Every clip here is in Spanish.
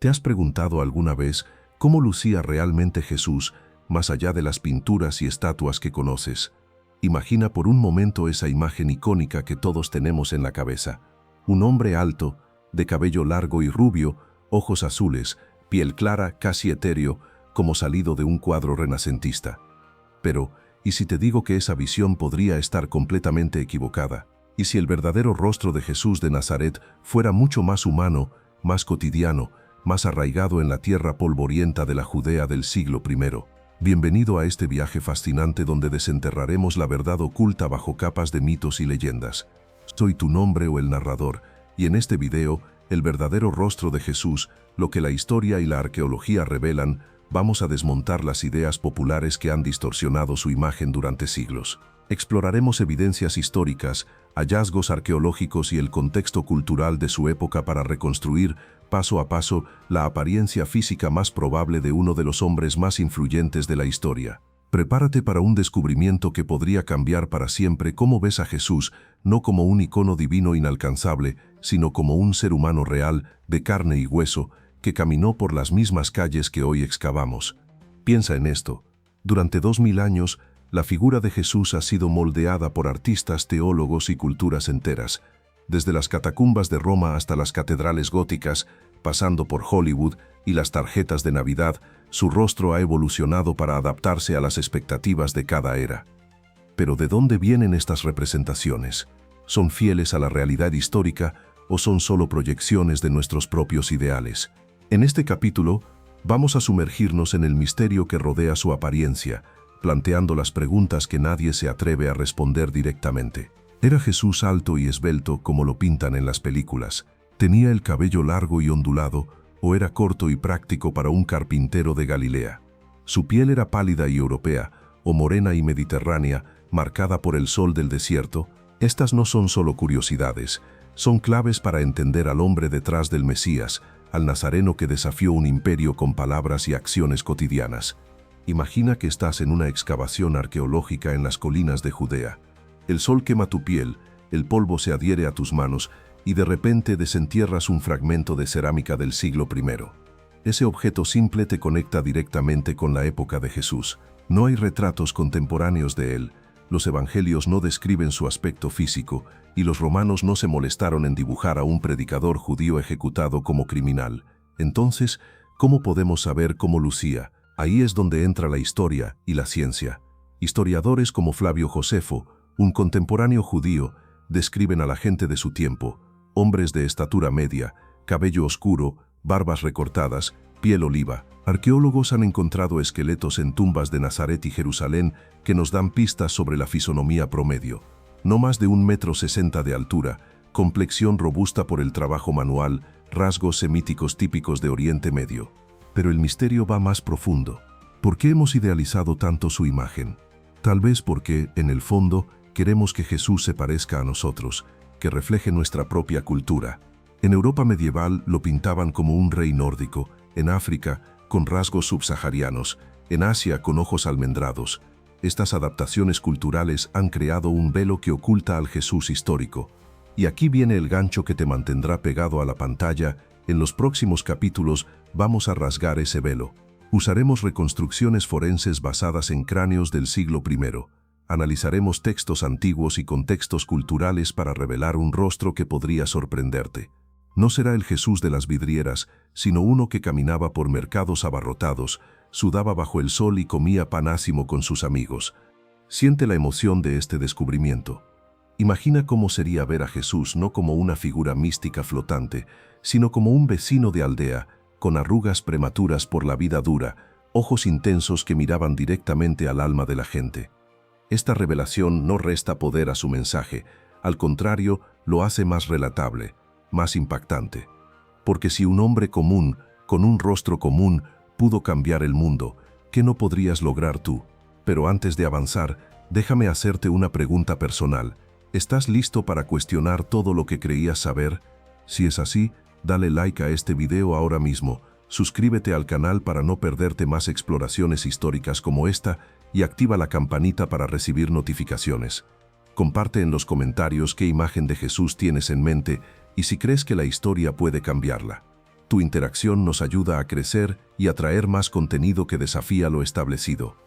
¿Te has preguntado alguna vez cómo lucía realmente Jesús, más allá de las pinturas y estatuas que conoces? Imagina por un momento esa imagen icónica que todos tenemos en la cabeza. Un hombre alto, de cabello largo y rubio, ojos azules, piel clara, casi etéreo, como salido de un cuadro renacentista. Pero, ¿y si te digo que esa visión podría estar completamente equivocada? ¿Y si el verdadero rostro de Jesús de Nazaret fuera mucho más humano, más cotidiano, más arraigado en la tierra polvorienta de la Judea del siglo I? Bienvenido a este viaje fascinante donde desenterraremos la verdad oculta bajo capas de mitos y leyendas. Soy tu nombre o el narrador, y en este video, el verdadero rostro de Jesús, lo que la historia y la arqueología revelan, vamos a desmontar las ideas populares que han distorsionado su imagen durante siglos. Exploraremos evidencias históricas, hallazgos arqueológicos y el contexto cultural de su época para reconstruir, paso a paso, la apariencia física más probable de uno de los hombres más influyentes de la historia. Prepárate para un descubrimiento que podría cambiar para siempre cómo ves a Jesús, no como un icono divino inalcanzable, sino como un ser humano real, de carne y hueso, que caminó por las mismas calles que hoy excavamos. Piensa en esto. Durante 2000 años, la figura de Jesús ha sido moldeada por artistas, teólogos y culturas enteras. Desde las catacumbas de Roma hasta las catedrales góticas, pasando por Hollywood y las tarjetas de Navidad, su rostro ha evolucionado para adaptarse a las expectativas de cada era. Pero ¿de dónde vienen estas representaciones? ¿Son fieles a la realidad histórica o son solo proyecciones de nuestros propios ideales? En este capítulo, vamos a sumergirnos en el misterio que rodea su apariencia, planteando las preguntas que nadie se atreve a responder directamente. ¿Era Jesús alto y esbelto como lo pintan en las películas? ¿Tenía el cabello largo y ondulado o era corto y práctico para un carpintero de Galilea? ¿Su piel era pálida y europea o morena y mediterránea, marcada por el sol del desierto? Estas no son solo curiosidades, son claves para entender al hombre detrás del Mesías, al nazareno que desafió un imperio con palabras y acciones cotidianas. Imagina que estás en una excavación arqueológica en las colinas de Judea. El sol quema tu piel, el polvo se adhiere a tus manos y de repente desentierras un fragmento de cerámica del siglo I. Ese objeto simple te conecta directamente con la época de Jesús. No hay retratos contemporáneos de él, los evangelios no describen su aspecto físico y los romanos no se molestaron en dibujar a un predicador judío ejecutado como criminal. Entonces, ¿cómo podemos saber cómo lucía? Ahí es donde entra la historia y la ciencia. Historiadores como Flavio Josefo, un contemporáneo judío, describen a la gente de su tiempo, hombres de estatura media, cabello oscuro, barbas recortadas, piel oliva. Arqueólogos han encontrado esqueletos en tumbas de Nazaret y Jerusalén que nos dan pistas sobre la fisonomía promedio. No más de 1,60 m de altura, complexión robusta por el trabajo manual, rasgos semíticos típicos de Oriente Medio. Pero el misterio va más profundo. ¿Por qué hemos idealizado tanto su imagen? Tal vez porque, en el fondo, queremos que Jesús se parezca a nosotros, que refleje nuestra propia cultura. En Europa medieval lo pintaban como un rey nórdico, en África con rasgos subsaharianos, en Asia con ojos almendrados. Estas adaptaciones culturales han creado un velo que oculta al Jesús histórico. Y aquí viene el gancho que te mantendrá pegado a la pantalla. En los próximos capítulos vamos a rasgar ese velo. Usaremos reconstrucciones forenses basadas en cráneos del siglo I. Analizaremos textos antiguos y contextos culturales para revelar un rostro que podría sorprenderte. No será el Jesús de las vidrieras, sino uno que caminaba por mercados abarrotados, sudaba bajo el sol y comía pan ácimo con sus amigos. Siente la emoción de este descubrimiento. Imagina cómo sería ver a Jesús no como una figura mística flotante, sino como un vecino de aldea, con arrugas prematuras por la vida dura, ojos intensos que miraban directamente al alma de la gente. Esta revelación no resta poder a su mensaje, al contrario, lo hace más relatable, más impactante. Porque si un hombre común, con un rostro común, pudo cambiar el mundo, ¿qué no podrías lograr tú? Pero antes de avanzar, déjame hacerte una pregunta personal. ¿Estás listo para cuestionar todo lo que creías saber? Si es así, dale like a este video ahora mismo, suscríbete al canal para no perderte más exploraciones históricas como esta y activa la campanita para recibir notificaciones. Comparte en los comentarios qué imagen de Jesús tienes en mente y si crees que la historia puede cambiarla. Tu interacción nos ayuda a crecer y a traer más contenido que desafía lo establecido.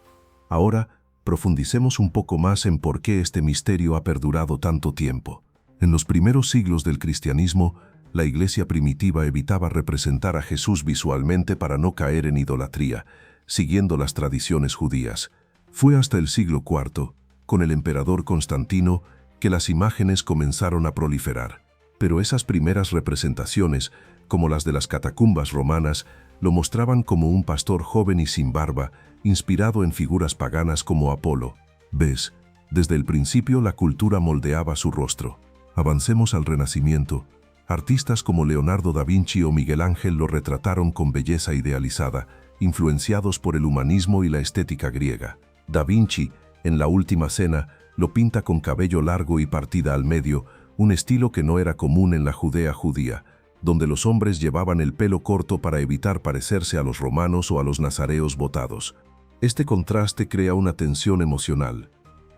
Ahora, profundicemos un poco más en por qué este misterio ha perdurado tanto tiempo. En los primeros siglos del cristianismo, la iglesia primitiva evitaba representar a Jesús visualmente para no caer en idolatría, siguiendo las tradiciones judías. Fue hasta el siglo IV, con el emperador Constantino, que las imágenes comenzaron a proliferar. Pero esas primeras representaciones, como las de las catacumbas romanas, lo mostraban como un pastor joven y sin barba, inspirado en figuras paganas como Apolo. ¿Ves? Desde el principio la cultura moldeaba su rostro. Avancemos al Renacimiento. Artistas como Leonardo da Vinci o Miguel Ángel lo retrataron con belleza idealizada, influenciados por el humanismo y la estética griega. Da Vinci, en La Última Cena, lo pinta con cabello largo y partida al medio, un estilo que no era común en la Judea judía, donde los hombres llevaban el pelo corto para evitar parecerse a los romanos o a los nazareos botados. Este contraste crea una tensión emocional.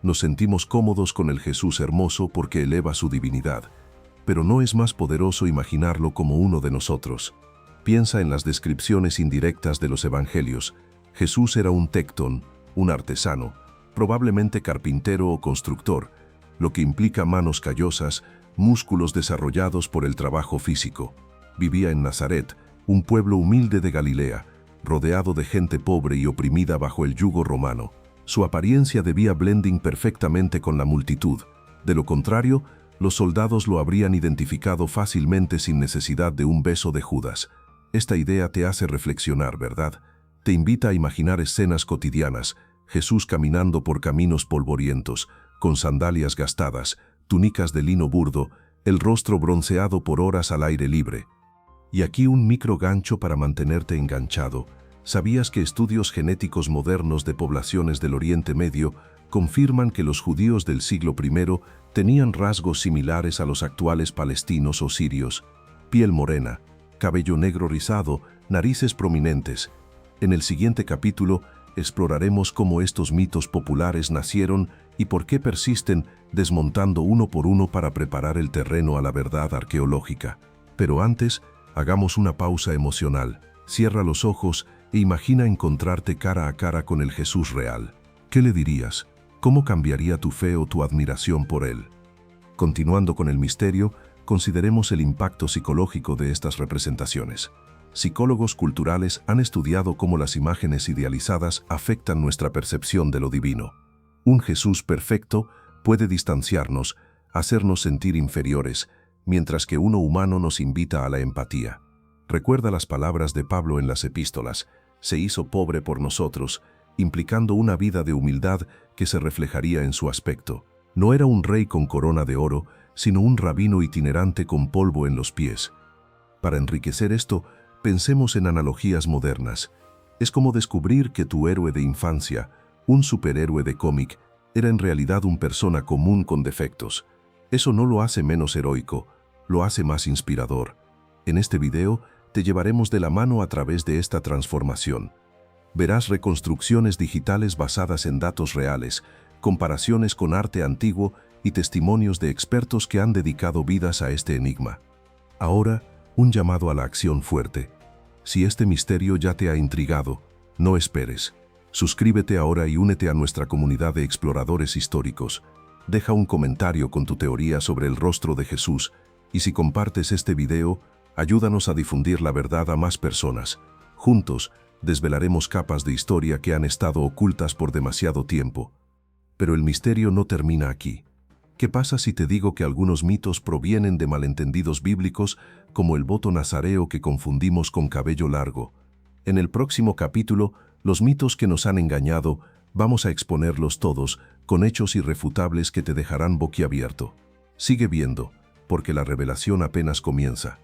Nos sentimos cómodos con el Jesús hermoso porque eleva su divinidad, pero no es más poderoso imaginarlo como uno de nosotros. Piensa en las descripciones indirectas de los evangelios. Jesús era un tectón, un artesano, probablemente carpintero o constructor, lo que implica manos callosas, músculos desarrollados por el trabajo físico. Vivía en Nazaret, un pueblo humilde de Galilea, rodeado de gente pobre y oprimida bajo el yugo romano. Su apariencia debía blending perfectamente con la multitud. De lo contrario, los soldados lo habrían identificado fácilmente sin necesidad de un beso de Judas. Esta idea te hace reflexionar, ¿verdad? Te invita a imaginar escenas cotidianas, Jesús caminando por caminos polvorientos, con sandalias gastadas, túnicas de lino burdo, el rostro bronceado por horas al aire libre. Y aquí un micro gancho para mantenerte enganchado. ¿Sabías que estudios genéticos modernos de poblaciones del Oriente Medio confirman que los judíos del siglo I tenían rasgos similares a los actuales palestinos o sirios? Piel morena, cabello negro rizado, narices prominentes. En el siguiente capítulo exploraremos cómo estos mitos populares nacieron y por qué persisten, desmontando uno por uno para preparar el terreno a la verdad arqueológica. Pero antes, hagamos una pausa emocional. Cierra los ojos e imagina encontrarte cara a cara con el Jesús real. ¿Qué le dirías? ¿Cómo cambiaría tu fe o tu admiración por él? Continuando con el misterio, consideremos el impacto psicológico de estas representaciones. Psicólogos culturales han estudiado cómo las imágenes idealizadas afectan nuestra percepción de lo divino. Un Jesús perfecto puede distanciarnos, hacernos sentir inferiores, mientras que uno humano nos invita a la empatía. Recuerda las palabras de Pablo en las epístolas: se hizo pobre por nosotros, implicando una vida de humildad que se reflejaría en su aspecto. No era un rey con corona de oro, sino un rabino itinerante con polvo en los pies. Para enriquecer esto, pensemos en analogías modernas. Es como descubrir que tu héroe de infancia, un superhéroe de cómic, era en realidad una persona común con defectos. Eso no lo hace menos heroico, lo hace más inspirador. En este video, te llevaremos de la mano a través de esta transformación. Verás reconstrucciones digitales basadas en datos reales, comparaciones con arte antiguo y testimonios de expertos que han dedicado vidas a este enigma. Ahora, un llamado a la acción fuerte. Si este misterio ya te ha intrigado, no esperes. Suscríbete ahora y únete a nuestra comunidad de exploradores históricos. Deja un comentario con tu teoría sobre el rostro de Jesús, y si compartes este video, ayúdanos a difundir la verdad a más personas. Juntos, desvelaremos capas de historia que han estado ocultas por demasiado tiempo. Pero el misterio no termina aquí. ¿Qué pasa si te digo que algunos mitos provienen de malentendidos bíblicos, como el voto nazareo que confundimos con cabello largo? En el próximo capítulo, los mitos que nos han engañado, vamos a exponerlos todos, con hechos irrefutables que te dejarán boquiabierto. Sigue viendo, porque la revelación apenas comienza.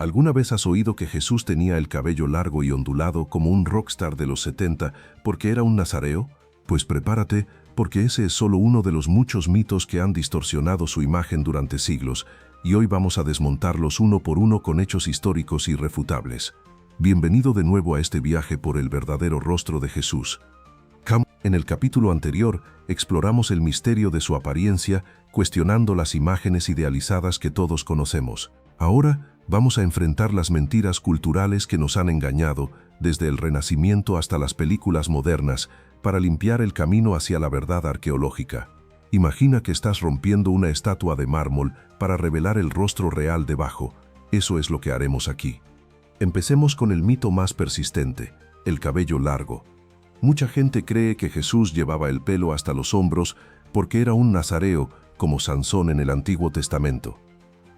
¿Alguna vez has oído que Jesús tenía el cabello largo y ondulado como un rockstar de los 70 porque era un nazareo? Pues prepárate, porque ese es solo uno de los muchos mitos que han distorsionado su imagen durante siglos, y hoy vamos a desmontarlos uno por uno con hechos históricos irrefutables. Bienvenido de nuevo a este viaje por el verdadero rostro de Jesús. En el capítulo anterior, exploramos el misterio de su apariencia, cuestionando las imágenes idealizadas que todos conocemos. Ahora vamos a enfrentar las mentiras culturales que nos han engañado desde el Renacimiento hasta las películas modernas para limpiar el camino hacia la verdad arqueológica. Imagina que estás rompiendo una estatua de mármol para revelar el rostro real debajo. Eso es lo que haremos aquí. Empecemos con el mito más persistente, el cabello largo. Mucha gente cree que Jesús llevaba el pelo hasta los hombros porque era un nazareo, como Sansón en el Antiguo Testamento.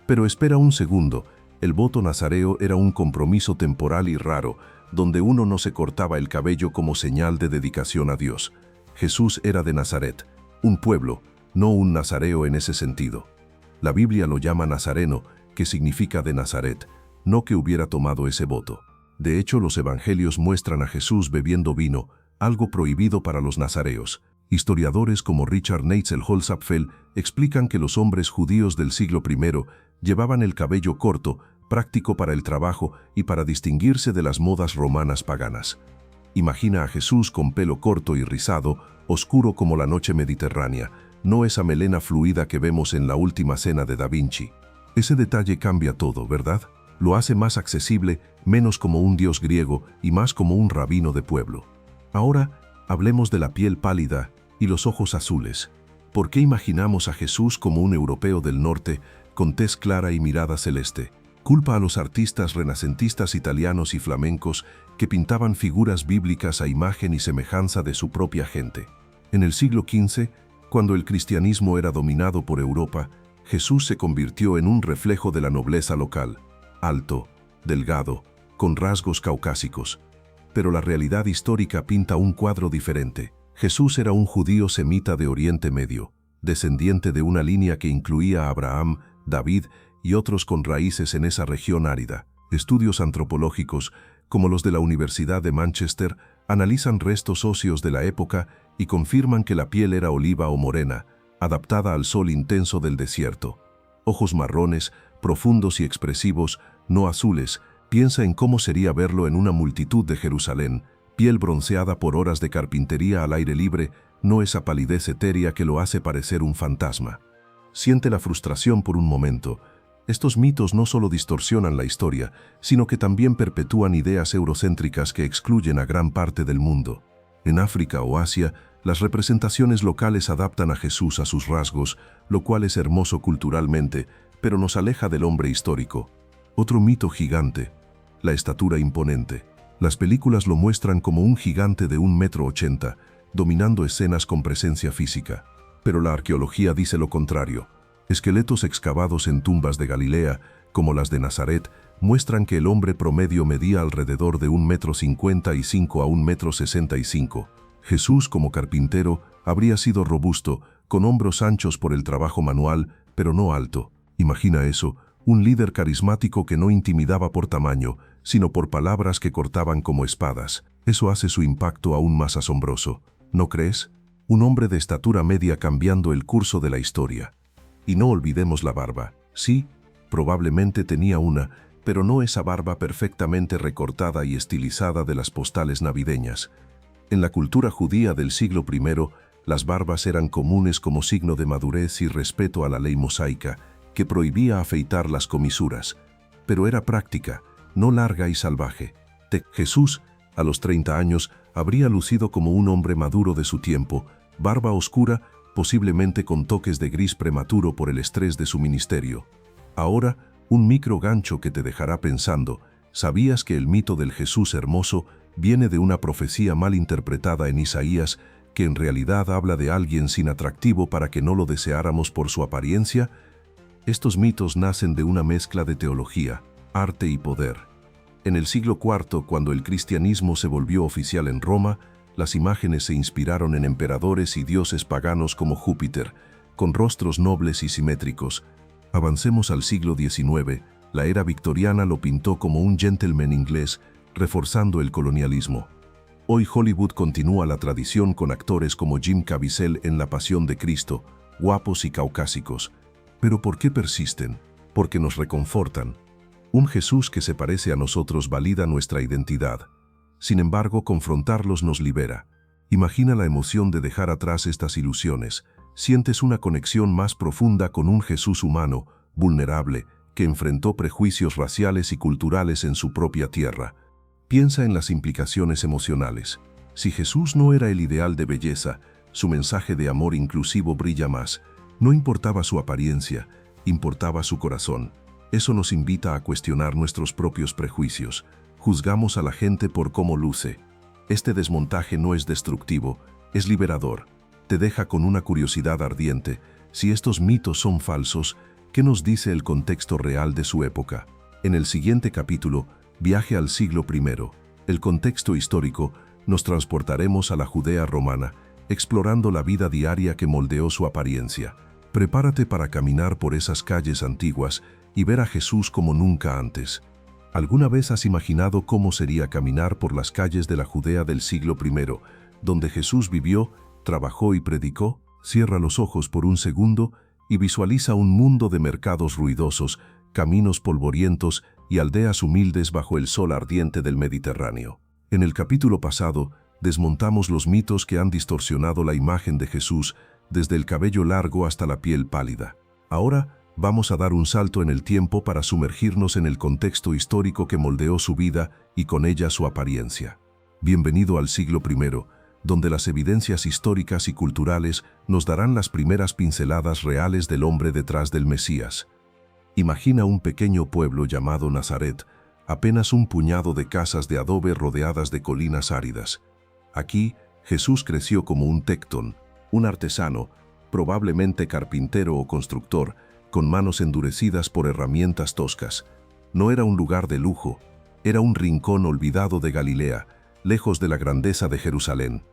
Pero espera un segundo, el voto nazareo era un compromiso temporal y raro, donde uno no se cortaba el cabello como señal de dedicación a Dios. Jesús era de Nazaret, un pueblo, no un nazareo en ese sentido. La Biblia lo llama nazareno, que significa de Nazaret, no que hubiera tomado ese voto. De hecho, los evangelios muestran a Jesús bebiendo vino, algo prohibido para los nazareos. Historiadores como Richard Neitzel-Holzapfel explican que los hombres judíos del siglo I llevaban el cabello corto, práctico para el trabajo y para distinguirse de las modas romanas paganas. Imagina a Jesús con pelo corto y rizado, oscuro como la noche mediterránea, no esa melena fluida que vemos en la Última Cena de Da Vinci. Ese detalle cambia todo, ¿verdad? Lo hace más accesible, menos como un dios griego y más como un rabino de pueblo. Ahora, hablemos de la piel pálida y los ojos azules. ¿Por qué imaginamos a Jesús como un europeo del norte, con tez clara y mirada celeste? Culpa a los artistas renacentistas italianos y flamencos que pintaban figuras bíblicas a imagen y semejanza de su propia gente. En el siglo XV, cuando el cristianismo era dominado por Europa, Jesús se convirtió en un reflejo de la nobleza local, alto, delgado, con rasgos caucásicos. Pero la realidad histórica pinta un cuadro diferente. Jesús era un judío semita de Oriente Medio, descendiente de una línea que incluía a Abraham, David y otros con raíces en esa región árida. Estudios antropológicos, como los de la Universidad de Manchester, analizan restos óseos de la época y confirman que la piel era oliva o morena, adaptada al sol intenso del desierto. Ojos marrones, profundos y expresivos, no azules. Piensa en cómo sería verlo en una multitud de Jerusalén, piel bronceada por horas de carpintería al aire libre, no esa palidez etérea que lo hace parecer un fantasma. Siente la frustración por un momento. Estos mitos no solo distorsionan la historia, sino que también perpetúan ideas eurocéntricas que excluyen a gran parte del mundo. En África o Asia, las representaciones locales adaptan a Jesús a sus rasgos, lo cual es hermoso culturalmente, pero nos aleja del hombre histórico. Otro mito gigante, la estatura imponente. Las películas lo muestran como un gigante de 1,80 m, dominando escenas con presencia física. Pero la arqueología dice lo contrario. Esqueletos excavados en tumbas de Galilea, como las de Nazaret, muestran que el hombre promedio medía alrededor de 1,55 m a 1,65 m. Jesús, como carpintero, habría sido robusto, con hombros anchos por el trabajo manual, pero no alto. Imagina eso, un líder carismático que no intimidaba por tamaño, sino por palabras que cortaban como espadas. Eso hace su impacto aún más asombroso, ¿no crees? Un hombre de estatura media cambiando el curso de la historia. Y no olvidemos la barba. Sí, probablemente tenía una, pero no esa barba perfectamente recortada y estilizada de las postales navideñas. En la cultura judía del siglo I, las barbas eran comunes como signo de madurez y respeto a la ley mosaica, que prohibía afeitar las comisuras. Pero era práctica, no larga y salvaje. Jesús, a los 30 años, habría lucido como un hombre maduro de su tiempo, barba oscura, posiblemente con toques de gris prematuro por el estrés de su ministerio. Ahora, un micro gancho que te dejará pensando. ¿Sabías que el mito del Jesús hermoso viene de una profecía mal interpretada en Isaías, que en realidad habla de alguien sin atractivo para que no lo deseáramos por su apariencia? Estos mitos nacen de una mezcla de teología, arte y poder. En el siglo IV, cuando el cristianismo se volvió oficial en Roma, las imágenes se inspiraron en emperadores y dioses paganos como Júpiter, con rostros nobles y simétricos. Avancemos al siglo XIX, la era victoriana lo pintó como un gentleman inglés, reforzando el colonialismo. Hoy Hollywood continúa la tradición con actores como Jim Caviezel en La Pasión de Cristo, guapos y caucásicos. ¿Pero por qué persisten? Porque nos reconfortan. Un Jesús que se parece a nosotros valida nuestra identidad. Sin embargo, confrontarlos nos libera. Imagina la emoción de dejar atrás estas ilusiones. Sientes una conexión más profunda con un Jesús humano, vulnerable, que enfrentó prejuicios raciales y culturales en su propia tierra. Piensa en las implicaciones emocionales. Si Jesús no era el ideal de belleza, su mensaje de amor inclusivo brilla más. No importaba su apariencia, importaba su corazón. Eso nos invita a cuestionar nuestros propios prejuicios. Juzgamos a la gente por cómo luce. Este desmontaje no es destructivo, es liberador. Te deja con una curiosidad ardiente. Si estos mitos son falsos, ¿qué nos dice el contexto real de su época? En el siguiente capítulo, Viaje al siglo I, el contexto histórico, nos transportaremos a la Judea romana, explorando la vida diaria que moldeó su apariencia. Prepárate para caminar por esas calles antiguas y ver a Jesús como nunca antes. ¿Alguna vez has imaginado cómo sería caminar por las calles de la Judea del siglo I, donde Jesús vivió, trabajó y predicó? Cierra los ojos por un segundo y visualiza un mundo de mercados ruidosos, caminos polvorientos y aldeas humildes bajo el sol ardiente del Mediterráneo. En el capítulo pasado, desmontamos los mitos que han distorsionado la imagen de Jesús, desde el cabello largo hasta la piel pálida. Ahora, vamos a dar un salto en el tiempo para sumergirnos en el contexto histórico que moldeó su vida y con ella su apariencia. Bienvenido al siglo I, donde las evidencias históricas y culturales nos darán las primeras pinceladas reales del hombre detrás del Mesías. Imagina un pequeño pueblo llamado Nazaret, apenas un puñado de casas de adobe rodeadas de colinas áridas. Aquí, Jesús creció como un tectón, un artesano, probablemente carpintero o constructor, con manos endurecidas por herramientas toscas. No era un lugar de lujo, era un rincón olvidado de Galilea, lejos de la grandeza de Jerusalén.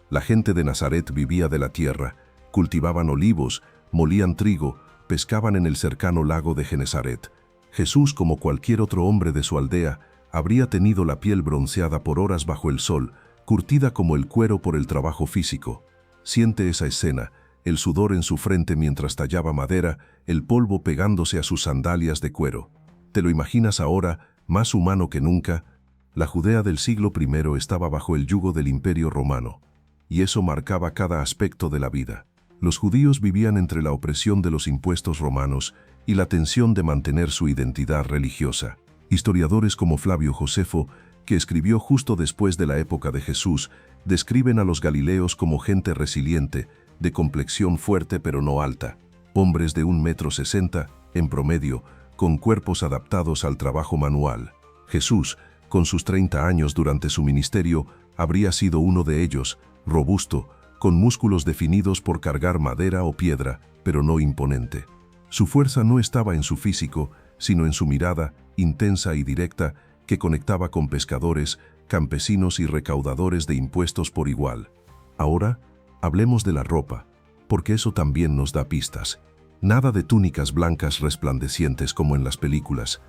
La gente de Nazaret vivía de la tierra, cultivaban olivos, molían trigo, pescaban en el cercano lago de Genesaret. Jesús, como cualquier otro hombre de su aldea, habría tenido la piel bronceada por horas bajo el sol, curtida como el cuero por el trabajo físico. Siente esa escena, el sudor en su frente mientras tallaba madera, el polvo pegándose a sus sandalias de cuero. ¿Te lo imaginas ahora, más humano que nunca? La Judea del siglo I estaba bajo el yugo del Imperio Romano, y eso marcaba cada aspecto de la vida. Los judíos vivían entre la opresión de los impuestos romanos y la tensión de mantener su identidad religiosa. Historiadores como Flavio Josefo, que escribió justo después de la época de Jesús, describen a los galileos como gente resiliente, de complexión fuerte pero no alta, hombres de 1,60 m, en promedio, con cuerpos adaptados al trabajo manual. Jesús, con sus 30 años durante su ministerio, habría sido uno de ellos, robusto, con músculos definidos por cargar madera o piedra, pero no imponente. Su fuerza no estaba en su físico, sino en su mirada, intensa y directa, que conectaba con pescadores, campesinos y recaudadores de impuestos por igual. Ahora, hablemos de la ropa, porque eso también nos da pistas. Nada de túnicas blancas resplandecientes como en las películas.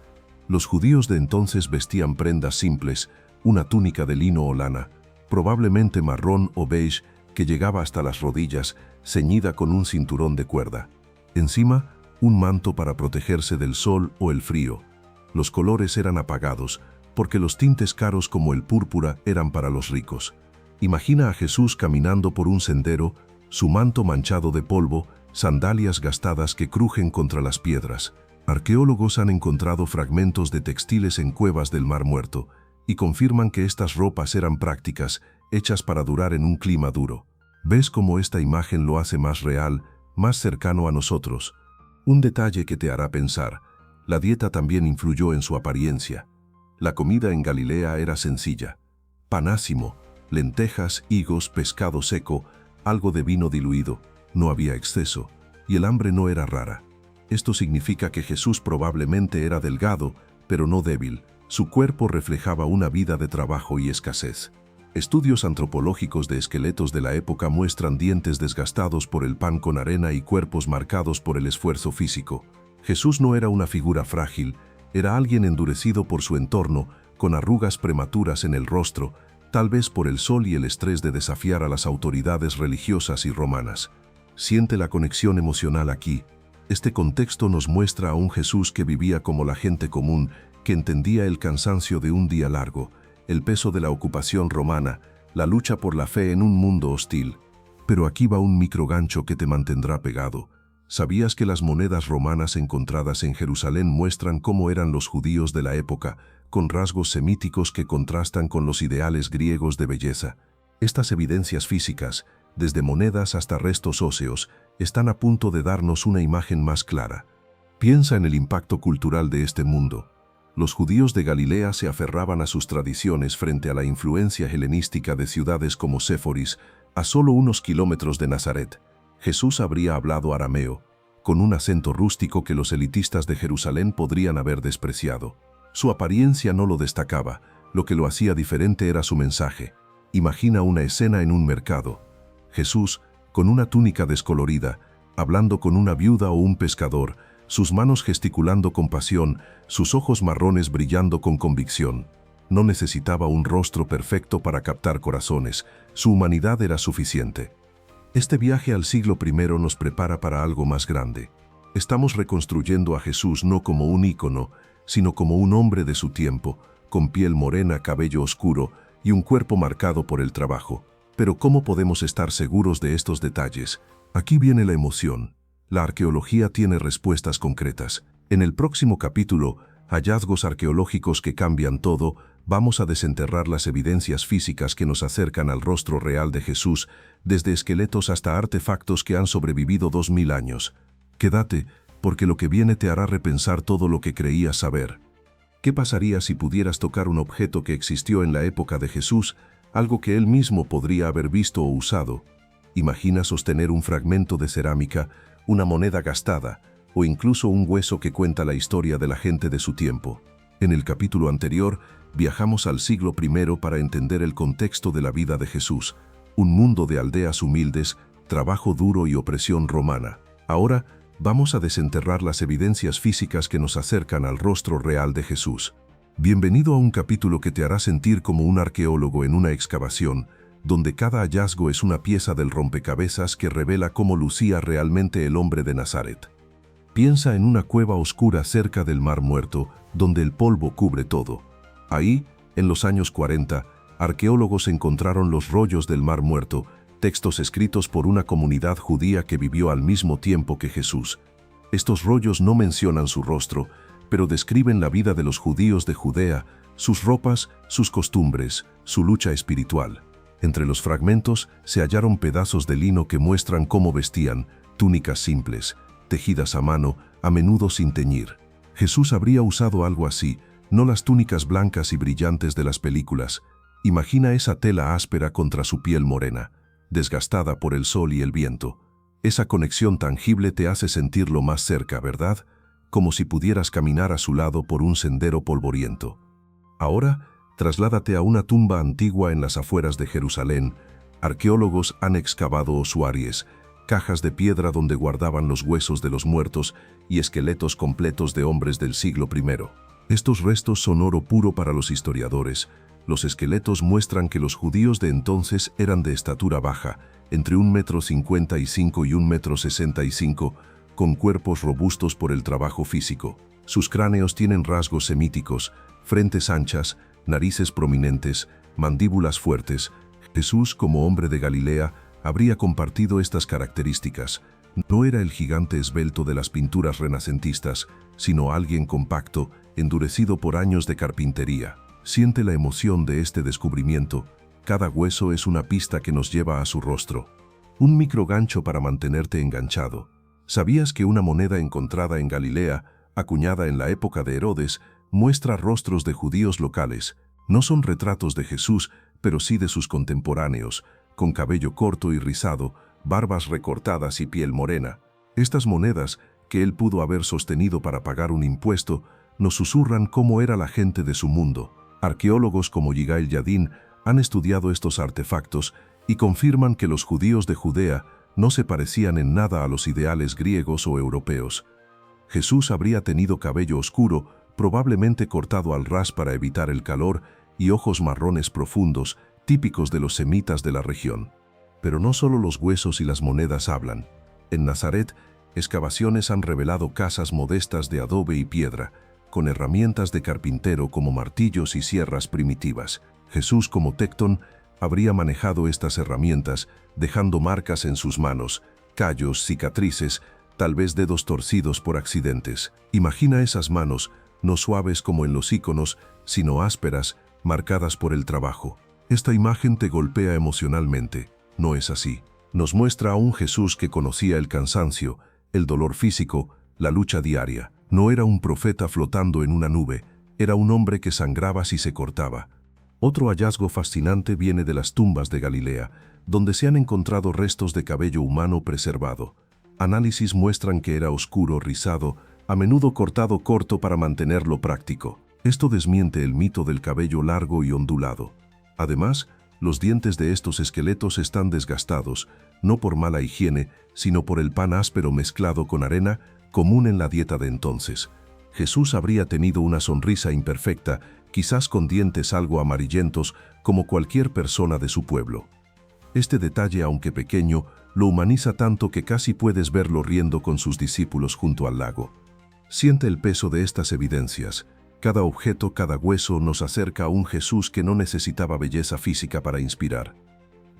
Los judíos de entonces vestían prendas simples, una túnica de lino o lana, probablemente marrón o beige, que llegaba hasta las rodillas, ceñida con un cinturón de cuerda. Encima, un manto para protegerse del sol o el frío. Los colores eran apagados, porque los tintes caros como el púrpura eran para los ricos. Imagina a Jesús caminando por un sendero, su manto manchado de polvo, sandalias gastadas que crujen contra las piedras. Arqueólogos han encontrado fragmentos de textiles en cuevas del Mar Muerto y confirman que estas ropas eran prácticas, hechas para durar en un clima duro. ¿Ves cómo esta imagen lo hace más real, más cercano a nosotros? Un detalle que te hará pensar: la dieta también influyó en su apariencia. La comida en Galilea era sencilla: pan ácimo, lentejas, higos, pescado seco, algo de vino diluido. No había exceso, y el hambre no era rara. Esto significa que Jesús probablemente era delgado, pero no débil. Su cuerpo reflejaba una vida de trabajo y escasez. Estudios antropológicos de esqueletos de la época muestran dientes desgastados por el pan con arena y cuerpos marcados por el esfuerzo físico. Jesús no era una figura frágil, era alguien endurecido por su entorno, con arrugas prematuras en el rostro, tal vez por el sol y el estrés de desafiar a las autoridades religiosas y romanas. Siente la conexión emocional aquí. Este contexto nos muestra a un Jesús que vivía como la gente común, que entendía el cansancio de un día largo, el peso de la ocupación romana, la lucha por la fe en un mundo hostil. Pero aquí va un microgancho que te mantendrá pegado. ¿Sabías que las monedas romanas encontradas en Jerusalén muestran cómo eran los judíos de la época, con rasgos semíticos que contrastan con los ideales griegos de belleza? Estas evidencias físicas, desde monedas hasta restos óseos, están a punto de darnos una imagen más clara. Piensa en el impacto cultural de este mundo. Los judíos de Galilea se aferraban a sus tradiciones frente a la influencia helenística de ciudades como Séforis, a solo unos kilómetros de Nazaret. Jesús habría hablado arameo, con un acento rústico que los elitistas de Jerusalén podrían haber despreciado. Su apariencia no lo destacaba, lo que lo hacía diferente era su mensaje. Imagina una escena en un mercado. Jesús, con una túnica descolorida, hablando con una viuda o un pescador, sus manos gesticulando con pasión, sus ojos marrones brillando con convicción. No necesitaba un rostro perfecto para captar corazones, su humanidad era suficiente. Este viaje al siglo I nos prepara para algo más grande. Estamos reconstruyendo a Jesús no como un ícono, sino como un hombre de su tiempo, con piel morena, cabello oscuro y un cuerpo marcado por el trabajo. Pero ¿cómo podemos estar seguros de estos detalles? Aquí viene la emoción. La arqueología tiene respuestas concretas. En el próximo capítulo, Hallazgos arqueológicos que cambian todo, vamos a desenterrar las evidencias físicas que nos acercan al rostro real de Jesús, desde esqueletos hasta artefactos que han sobrevivido 2000 años. Quédate, porque lo que viene te hará repensar todo lo que creías saber. ¿Qué pasaría si pudieras tocar un objeto que existió en la época de Jesús, algo que él mismo podría haber visto o usado? Imagina sostener un fragmento de cerámica, una moneda gastada, o incluso un hueso que cuenta la historia de la gente de su tiempo. En el capítulo anterior, viajamos al siglo I para entender el contexto de la vida de Jesús, un mundo de aldeas humildes, trabajo duro y opresión romana. Ahora, vamos a desenterrar las evidencias físicas que nos acercan al rostro real de Jesús. Bienvenido a un capítulo que te hará sentir como un arqueólogo en una excavación, donde cada hallazgo es una pieza del rompecabezas que revela cómo lucía realmente el hombre de Nazaret. Piensa en una cueva oscura cerca del Mar Muerto, donde el polvo cubre todo. Ahí, en los años 40, arqueólogos encontraron los rollos del Mar Muerto, textos escritos por una comunidad judía que vivió al mismo tiempo que Jesús. Estos rollos no mencionan su rostro, pero describen la vida de los judíos de Judea, sus ropas, sus costumbres, su lucha espiritual. Entre los fragmentos se hallaron pedazos de lino que muestran cómo vestían, túnicas simples, tejidas a mano, a menudo sin teñir. Jesús habría usado algo así, no las túnicas blancas y brillantes de las películas. Imagina esa tela áspera contra su piel morena, desgastada por el sol y el viento. Esa conexión tangible te hace sentirlo más cerca, ¿verdad? Como si pudieras caminar a su lado por un sendero polvoriento. Ahora, trasládate a una tumba antigua en las afueras de Jerusalén. Arqueólogos han excavado osuaries, cajas de piedra donde guardaban los huesos de los muertos y esqueletos completos de hombres del siglo I. Estos restos son oro puro para los historiadores. Los esqueletos muestran que los judíos de entonces eran de estatura baja, entre 1,55 m y 1,65 m, con cuerpos robustos por el trabajo físico. Sus cráneos tienen rasgos semíticos, frentes anchas, narices prominentes, mandíbulas fuertes. Jesús, como hombre de Galilea, habría compartido estas características. No era el gigante esbelto de las pinturas renacentistas, sino alguien compacto, endurecido por años de carpintería. Siente la emoción de este descubrimiento. Cada hueso es una pista que nos lleva a su rostro. Un microgancho para mantenerte enganchado. ¿Sabías que una moneda encontrada en Galilea, acuñada en la época de Herodes, muestra rostros de judíos locales? No son retratos de Jesús, pero sí de sus contemporáneos, con cabello corto y rizado, barbas recortadas y piel morena. Estas monedas, que él pudo haber sostenido para pagar un impuesto, nos susurran cómo era la gente de su mundo. Arqueólogos como Yigael Yadin han estudiado estos artefactos y confirman que los judíos de Judea no se parecían en nada a los ideales griegos o europeos. Jesús habría tenido cabello oscuro, probablemente cortado al ras para evitar el calor, y ojos marrones profundos, típicos de los semitas de la región. Pero no solo los huesos y las monedas hablan. En Nazaret, excavaciones han revelado casas modestas de adobe y piedra, con herramientas de carpintero como martillos y sierras primitivas. Jesús, como tectón, habría manejado estas herramientas, dejando marcas en sus manos, callos, cicatrices, tal vez dedos torcidos por accidentes. Imagina esas manos, no suaves como en los íconos, sino ásperas, marcadas por el trabajo. Esta imagen te golpea emocionalmente. No es así. Nos muestra a un Jesús que conocía el cansancio, el dolor físico, la lucha diaria. No era un profeta flotando en una nube, era un hombre que sangraba si se cortaba. Otro hallazgo fascinante viene de las tumbas de Galilea, donde se han encontrado restos de cabello humano preservado. Análisis muestran que era oscuro, rizado, a menudo cortado corto para mantenerlo práctico. Esto desmiente el mito del cabello largo y ondulado. Además, los dientes de estos esqueletos están desgastados, no por mala higiene, sino por el pan áspero mezclado con arena, común en la dieta de entonces. Jesús habría tenido una sonrisa imperfecta, quizás con dientes algo amarillentos, como cualquier persona de su pueblo. Este detalle, aunque pequeño, lo humaniza tanto que casi puedes verlo riendo con sus discípulos junto al lago. Siente el peso de estas evidencias. Cada objeto, cada hueso nos acerca a un Jesús que no necesitaba belleza física para inspirar.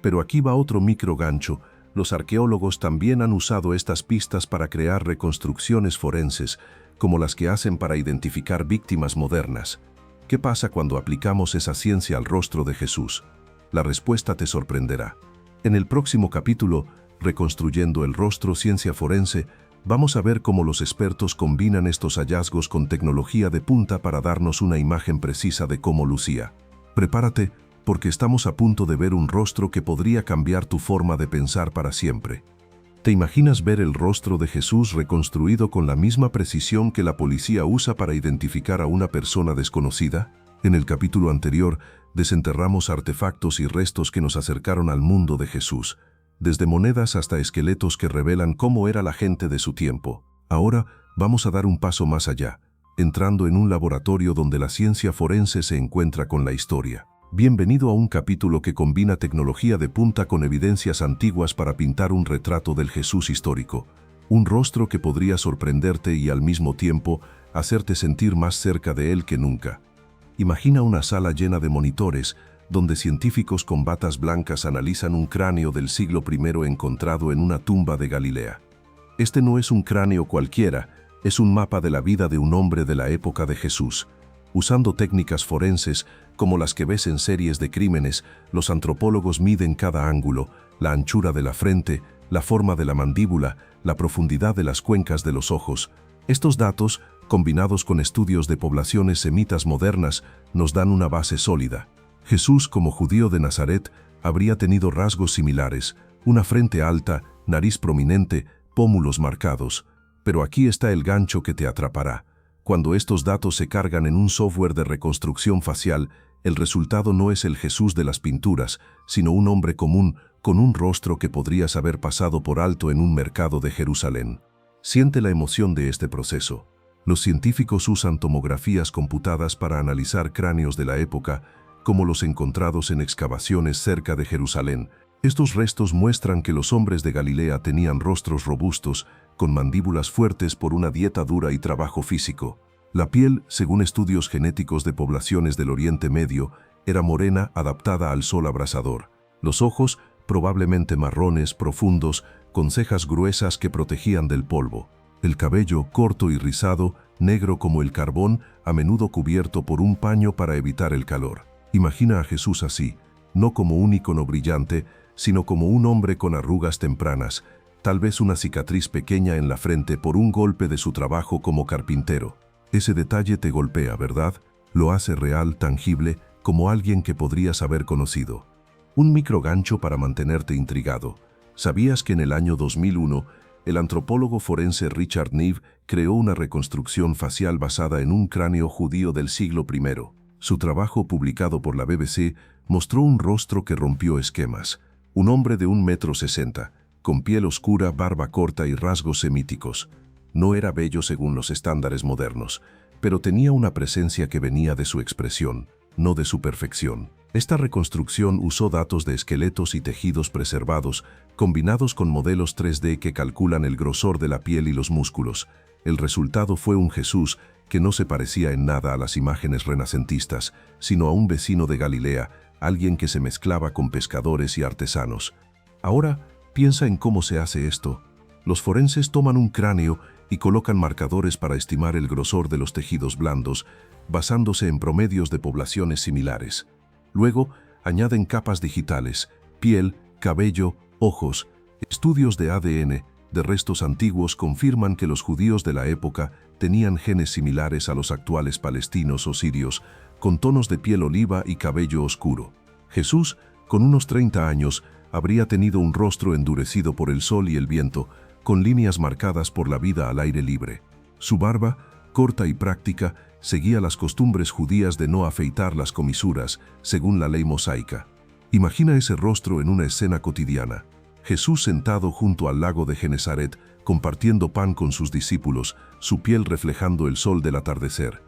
Pero aquí va otro micro gancho. Los arqueólogos también han usado estas pistas para crear reconstrucciones forenses, como las que hacen para identificar víctimas modernas. ¿Qué pasa cuando aplicamos esa ciencia al rostro de Jesús? La respuesta te sorprenderá. En el próximo capítulo, Reconstruyendo el rostro, ciencia forense, vamos a ver cómo los expertos combinan estos hallazgos con tecnología de punta para darnos una imagen precisa de cómo lucía. Prepárate, porque estamos a punto de ver un rostro que podría cambiar tu forma de pensar para siempre. ¿Te imaginas ver el rostro de Jesús reconstruido con la misma precisión que la policía usa para identificar a una persona desconocida? En el capítulo anterior, desenterramos artefactos y restos que nos acercaron al mundo de Jesús, desde monedas hasta esqueletos que revelan cómo era la gente de su tiempo. Ahora vamos a dar un paso más allá, entrando en un laboratorio donde la ciencia forense se encuentra con la historia. Bienvenido a un capítulo que combina tecnología de punta con evidencias antiguas para pintar un retrato del Jesús histórico, un rostro que podría sorprenderte y al mismo tiempo hacerte sentir más cerca de él que nunca. Imagina una sala llena de monitores, donde científicos con batas blancas analizan un cráneo del siglo I encontrado en una tumba de Galilea. Este no es un cráneo cualquiera, es un mapa de la vida de un hombre de la época de Jesús. Usando técnicas forenses, como las que ves en series de crímenes, los antropólogos miden cada ángulo, la anchura de la frente, la forma de la mandíbula, la profundidad de las cuencas de los ojos. Estos datos, combinados con estudios de poblaciones semitas modernas, nos dan una base sólida. Jesús, como judío de Nazaret, habría tenido rasgos similares, una frente alta, nariz prominente, pómulos marcados. Pero aquí está el gancho que te atrapará. Cuando estos datos se cargan en un software de reconstrucción facial, el resultado no es el Jesús de las pinturas, sino un hombre común, con un rostro que podrías haber pasado por alto en un mercado de Jerusalén. Siente la emoción de este proceso. Los científicos usan tomografías computadas para analizar cráneos de la época, como los encontrados en excavaciones cerca de Jerusalén. Estos restos muestran que los hombres de Galilea tenían rostros robustos, con mandíbulas fuertes por una dieta dura y trabajo físico. La piel, según estudios genéticos de poblaciones del Oriente Medio, era morena, adaptada al sol abrasador. Los ojos, probablemente marrones, profundos, con cejas gruesas que protegían del polvo. El cabello, corto y rizado, negro como el carbón, a menudo cubierto por un paño para evitar el calor. Imagina a Jesús así, no como un ícono brillante, sino como un hombre con arrugas tempranas, tal vez una cicatriz pequeña en la frente por un golpe de su trabajo como carpintero. Ese detalle te golpea, ¿verdad? Lo hace real, tangible, como alguien que podrías haber conocido. Un microgancho para mantenerte intrigado. ¿Sabías que en el año 2001, el antropólogo forense Richard Neve creó una reconstrucción facial basada en un cráneo judío del siglo I? Su trabajo, publicado por la BBC, mostró un rostro que rompió esquemas. Un hombre de 1,60 m, con piel oscura, barba corta y rasgos semíticos. No era bello según los estándares modernos, pero tenía una presencia que venía de su expresión, no de su perfección. Esta reconstrucción usó datos de esqueletos y tejidos preservados, combinados con modelos 3D que calculan el grosor de la piel y los músculos. El resultado fue un Jesús que no se parecía en nada a las imágenes renacentistas, sino a un vecino de Galilea, alguien que se mezclaba con pescadores y artesanos. Ahora, piensa en cómo se hace esto. Los forenses toman un cráneo y colocan marcadores para estimar el grosor de los tejidos blandos, basándose en promedios de poblaciones similares. Luego, añaden capas digitales, piel, cabello, ojos. Estudios de ADN de restos antiguos confirman que los judíos de la época tenían genes similares a los actuales palestinos o sirios, con tonos de piel oliva y cabello oscuro. Jesús, con unos 30 años, habría tenido un rostro endurecido por el sol y el viento, con líneas marcadas por la vida al aire libre. Su barba, corta y práctica, seguía las costumbres judías de no afeitar las comisuras, según la ley mosaica. Imagina ese rostro en una escena cotidiana. Jesús sentado junto al lago de Genesaret, compartiendo pan con sus discípulos, su piel reflejando el sol del atardecer.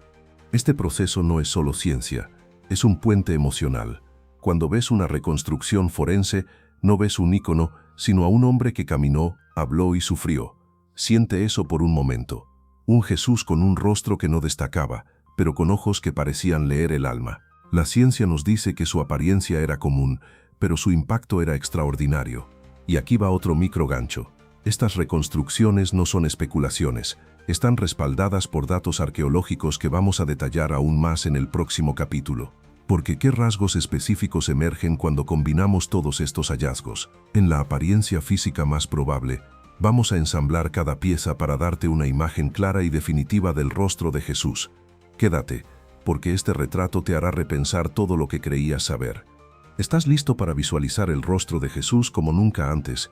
Este proceso no es solo ciencia, es un puente emocional. Cuando ves una reconstrucción forense, no ves un ícono, sino a un hombre que caminó, habló y sufrió. Siente eso por un momento. Un Jesús con un rostro que no destacaba, pero con ojos que parecían leer el alma. La ciencia nos dice que su apariencia era común, pero su impacto era extraordinario. Y aquí va otro microgancho. Estas reconstrucciones no son especulaciones, están respaldadas por datos arqueológicos que vamos a detallar aún más en el próximo capítulo. Porque ¿qué rasgos específicos emergen cuando combinamos todos estos hallazgos? En la apariencia física más probable, vamos a ensamblar cada pieza para darte una imagen clara y definitiva del rostro de Jesús. Quédate, porque este retrato te hará repensar todo lo que creías saber. ¿Estás listo para visualizar el rostro de Jesús como nunca antes?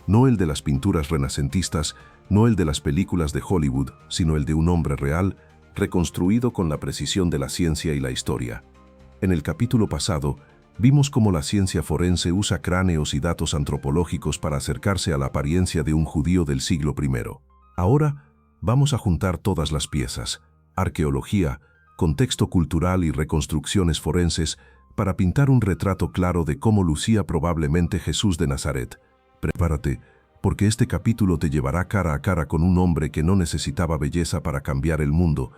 No el de las pinturas renacentistas, no el de las películas de Hollywood, sino el de un hombre real, reconstruido con la precisión de la ciencia y la historia. En el capítulo pasado, vimos cómo la ciencia forense usa cráneos y datos antropológicos para acercarse a la apariencia de un judío del siglo I. Ahora, vamos a juntar todas las piezas, arqueología, contexto cultural y reconstrucciones forenses, para pintar un retrato claro de cómo lucía probablemente Jesús de Nazaret. Prepárate, porque este capítulo te llevará cara a cara con un hombre que no necesitaba belleza para cambiar el mundo.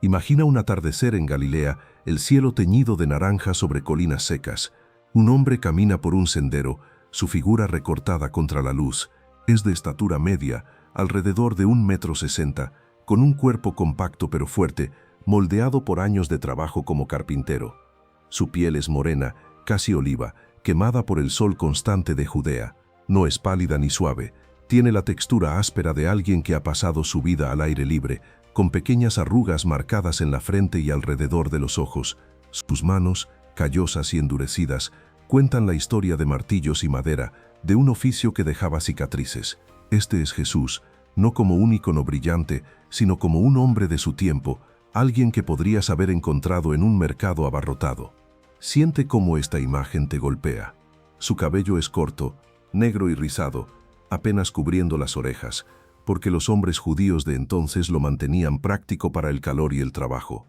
Imagina un atardecer en Galilea, el cielo teñido de naranja sobre colinas secas. Un hombre camina por un sendero, su figura recortada contra la luz. Es de estatura media, alrededor de 1,60 m, con un cuerpo compacto pero fuerte, moldeado por años de trabajo como carpintero. Su piel es morena, casi oliva, quemada por el sol constante de Judea. No es pálida ni suave, tiene la textura áspera de alguien que ha pasado su vida al aire libre, con pequeñas arrugas marcadas en la frente y alrededor de los ojos. Sus manos, callosas y endurecidas, cuentan la historia de martillos y madera, de un oficio que dejaba cicatrices. Este es Jesús, no como un ícono brillante, sino como un hombre de su tiempo, alguien que podrías haber encontrado en un mercado abarrotado. Siente cómo esta imagen te golpea. Su cabello es corto, negro y rizado, apenas cubriendo las orejas, porque los hombres judíos de entonces lo mantenían práctico para el calor y el trabajo.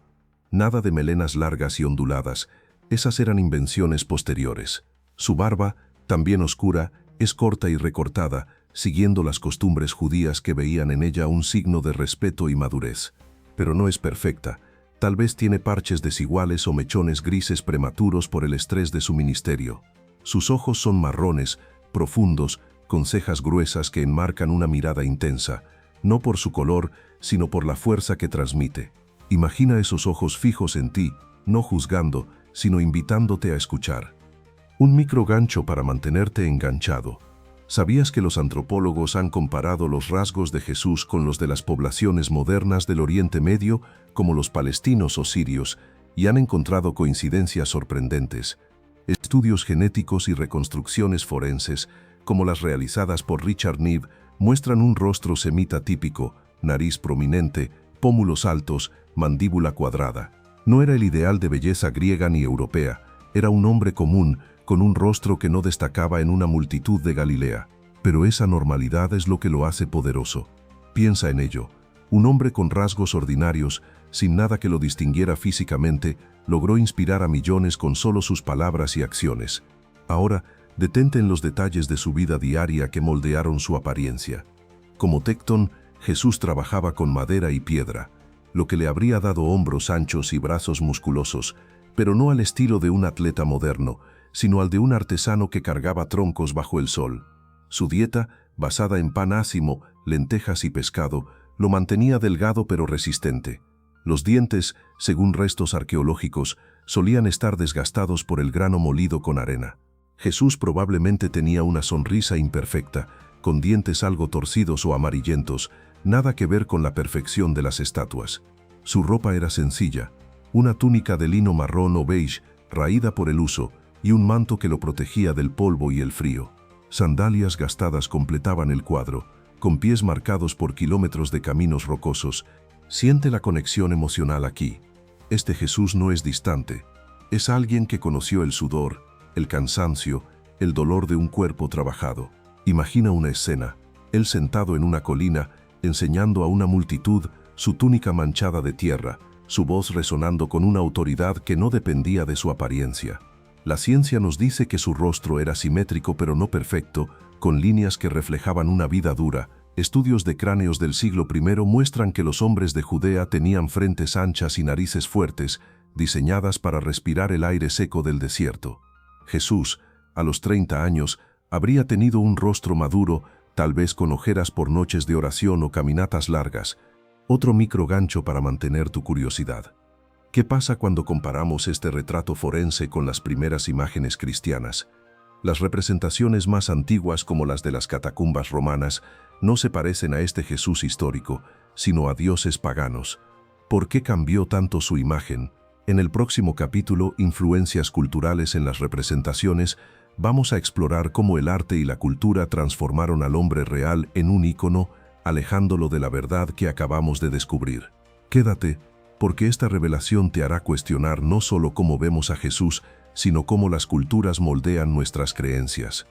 Nada de melenas largas y onduladas, esas eran invenciones posteriores. Su barba, también oscura, es corta y recortada, siguiendo las costumbres judías que veían en ella un signo de respeto y madurez. Pero no es perfecta, tal vez tiene parches desiguales o mechones grises prematuros por el estrés de su ministerio. Sus ojos son marrones, profundos, con cejas gruesas que enmarcan una mirada intensa, no por su color, sino por la fuerza que transmite. Imagina esos ojos fijos en ti, no juzgando, sino invitándote a escuchar. Un microgancho para mantenerte enganchado. ¿Sabías que los antropólogos han comparado los rasgos de Jesús con los de las poblaciones modernas del Oriente Medio, como los palestinos o sirios, y han encontrado coincidencias sorprendentes? Estudios genéticos y reconstrucciones forenses, como las realizadas por Richard Neve, muestran un rostro semita típico, nariz prominente, pómulos altos, mandíbula cuadrada. No era el ideal de belleza griega ni europea, era un hombre común, con un rostro que no destacaba en una multitud de Galilea. Pero esa normalidad es lo que lo hace poderoso. Piensa en ello. Un hombre con rasgos ordinarios, sin nada que lo distinguiera físicamente, logró inspirar a millones con solo sus palabras y acciones. Ahora, detente en los detalles de su vida diaria que moldearon su apariencia. Como Tecton, Jesús trabajaba con madera y piedra, lo que le habría dado hombros anchos y brazos musculosos, pero no al estilo de un atleta moderno, sino al de un artesano que cargaba troncos bajo el sol. Su dieta, basada en pan ácimo, lentejas y pescado, lo mantenía delgado pero resistente. Los dientes, según restos arqueológicos, solían estar desgastados por el grano molido con arena. Jesús probablemente tenía una sonrisa imperfecta, con dientes algo torcidos o amarillentos, nada que ver con la perfección de las estatuas. Su ropa era sencilla, una túnica de lino marrón o beige, raída por el uso, y un manto que lo protegía del polvo y el frío. Sandalias gastadas completaban el cuadro, con pies marcados por kilómetros de caminos rocosos. Siente la conexión emocional aquí. Este Jesús no es distante. Es alguien que conoció el sudor, el cansancio, el dolor de un cuerpo trabajado. Imagina una escena, él sentado en una colina, enseñando a una multitud, su túnica manchada de tierra, su voz resonando con una autoridad que no dependía de su apariencia. La ciencia nos dice que su rostro era simétrico pero no perfecto, con líneas que reflejaban una vida dura. Estudios de cráneos del siglo I muestran que los hombres de Judea tenían frentes anchas y narices fuertes, diseñadas para respirar el aire seco del desierto. Jesús, a los 30 años, habría tenido un rostro maduro, tal vez con ojeras por noches de oración o caminatas largas. Otro microgancho para mantener tu curiosidad. ¿Qué pasa cuando comparamos este retrato forense con las primeras imágenes cristianas? Las representaciones más antiguas, como las de las catacumbas romanas, no se parecen a este Jesús histórico, sino a dioses paganos. ¿Por qué cambió tanto su imagen? En el próximo capítulo, Influencias culturales en las representaciones, vamos a explorar cómo el arte y la cultura transformaron al hombre real en un ícono, alejándolo de la verdad que acabamos de descubrir. Quédate, porque esta revelación te hará cuestionar no solo cómo vemos a Jesús, sino cómo las culturas moldean nuestras creencias.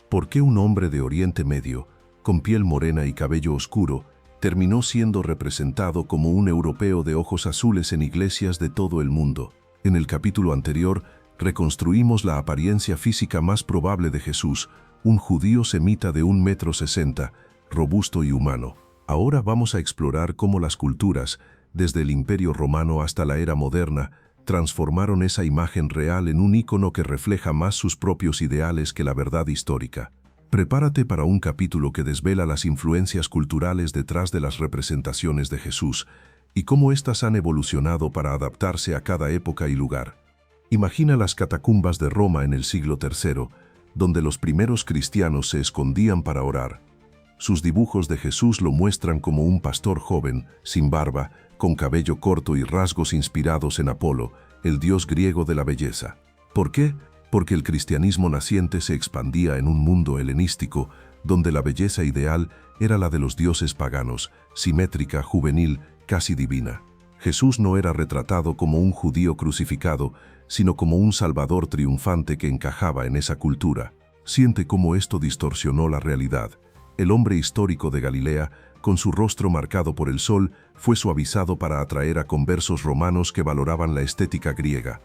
¿Por qué un hombre de Oriente Medio, con piel morena y cabello oscuro, terminó siendo representado como un europeo de ojos azules en iglesias de todo el mundo? En el capítulo anterior, reconstruimos la apariencia física más probable de Jesús, un judío semita de 1,60 m, robusto y humano. Ahora vamos a explorar cómo las culturas, desde el Imperio Romano hasta la era moderna, transformaron esa imagen real en un ícono que refleja más sus propios ideales que la verdad histórica. Prepárate para un capítulo que desvela las influencias culturales detrás de las representaciones de Jesús y cómo éstas han evolucionado para adaptarse a cada época y lugar. Imagina las catacumbas de Roma en el siglo III, donde los primeros cristianos se escondían para orar. Sus dibujos de Jesús lo muestran como un pastor joven, sin barba, con cabello corto y rasgos inspirados en Apolo, el dios griego de la belleza. ¿Por qué? Porque el cristianismo naciente se expandía en un mundo helenístico, donde la belleza ideal era la de los dioses paganos, simétrica, juvenil, casi divina. Jesús no era retratado como un judío crucificado, sino como un salvador triunfante que encajaba en esa cultura. Siente cómo esto distorsionó la realidad. El hombre histórico de Galilea, con su rostro marcado por el sol, fue suavizado para atraer a conversos romanos que valoraban la estética griega.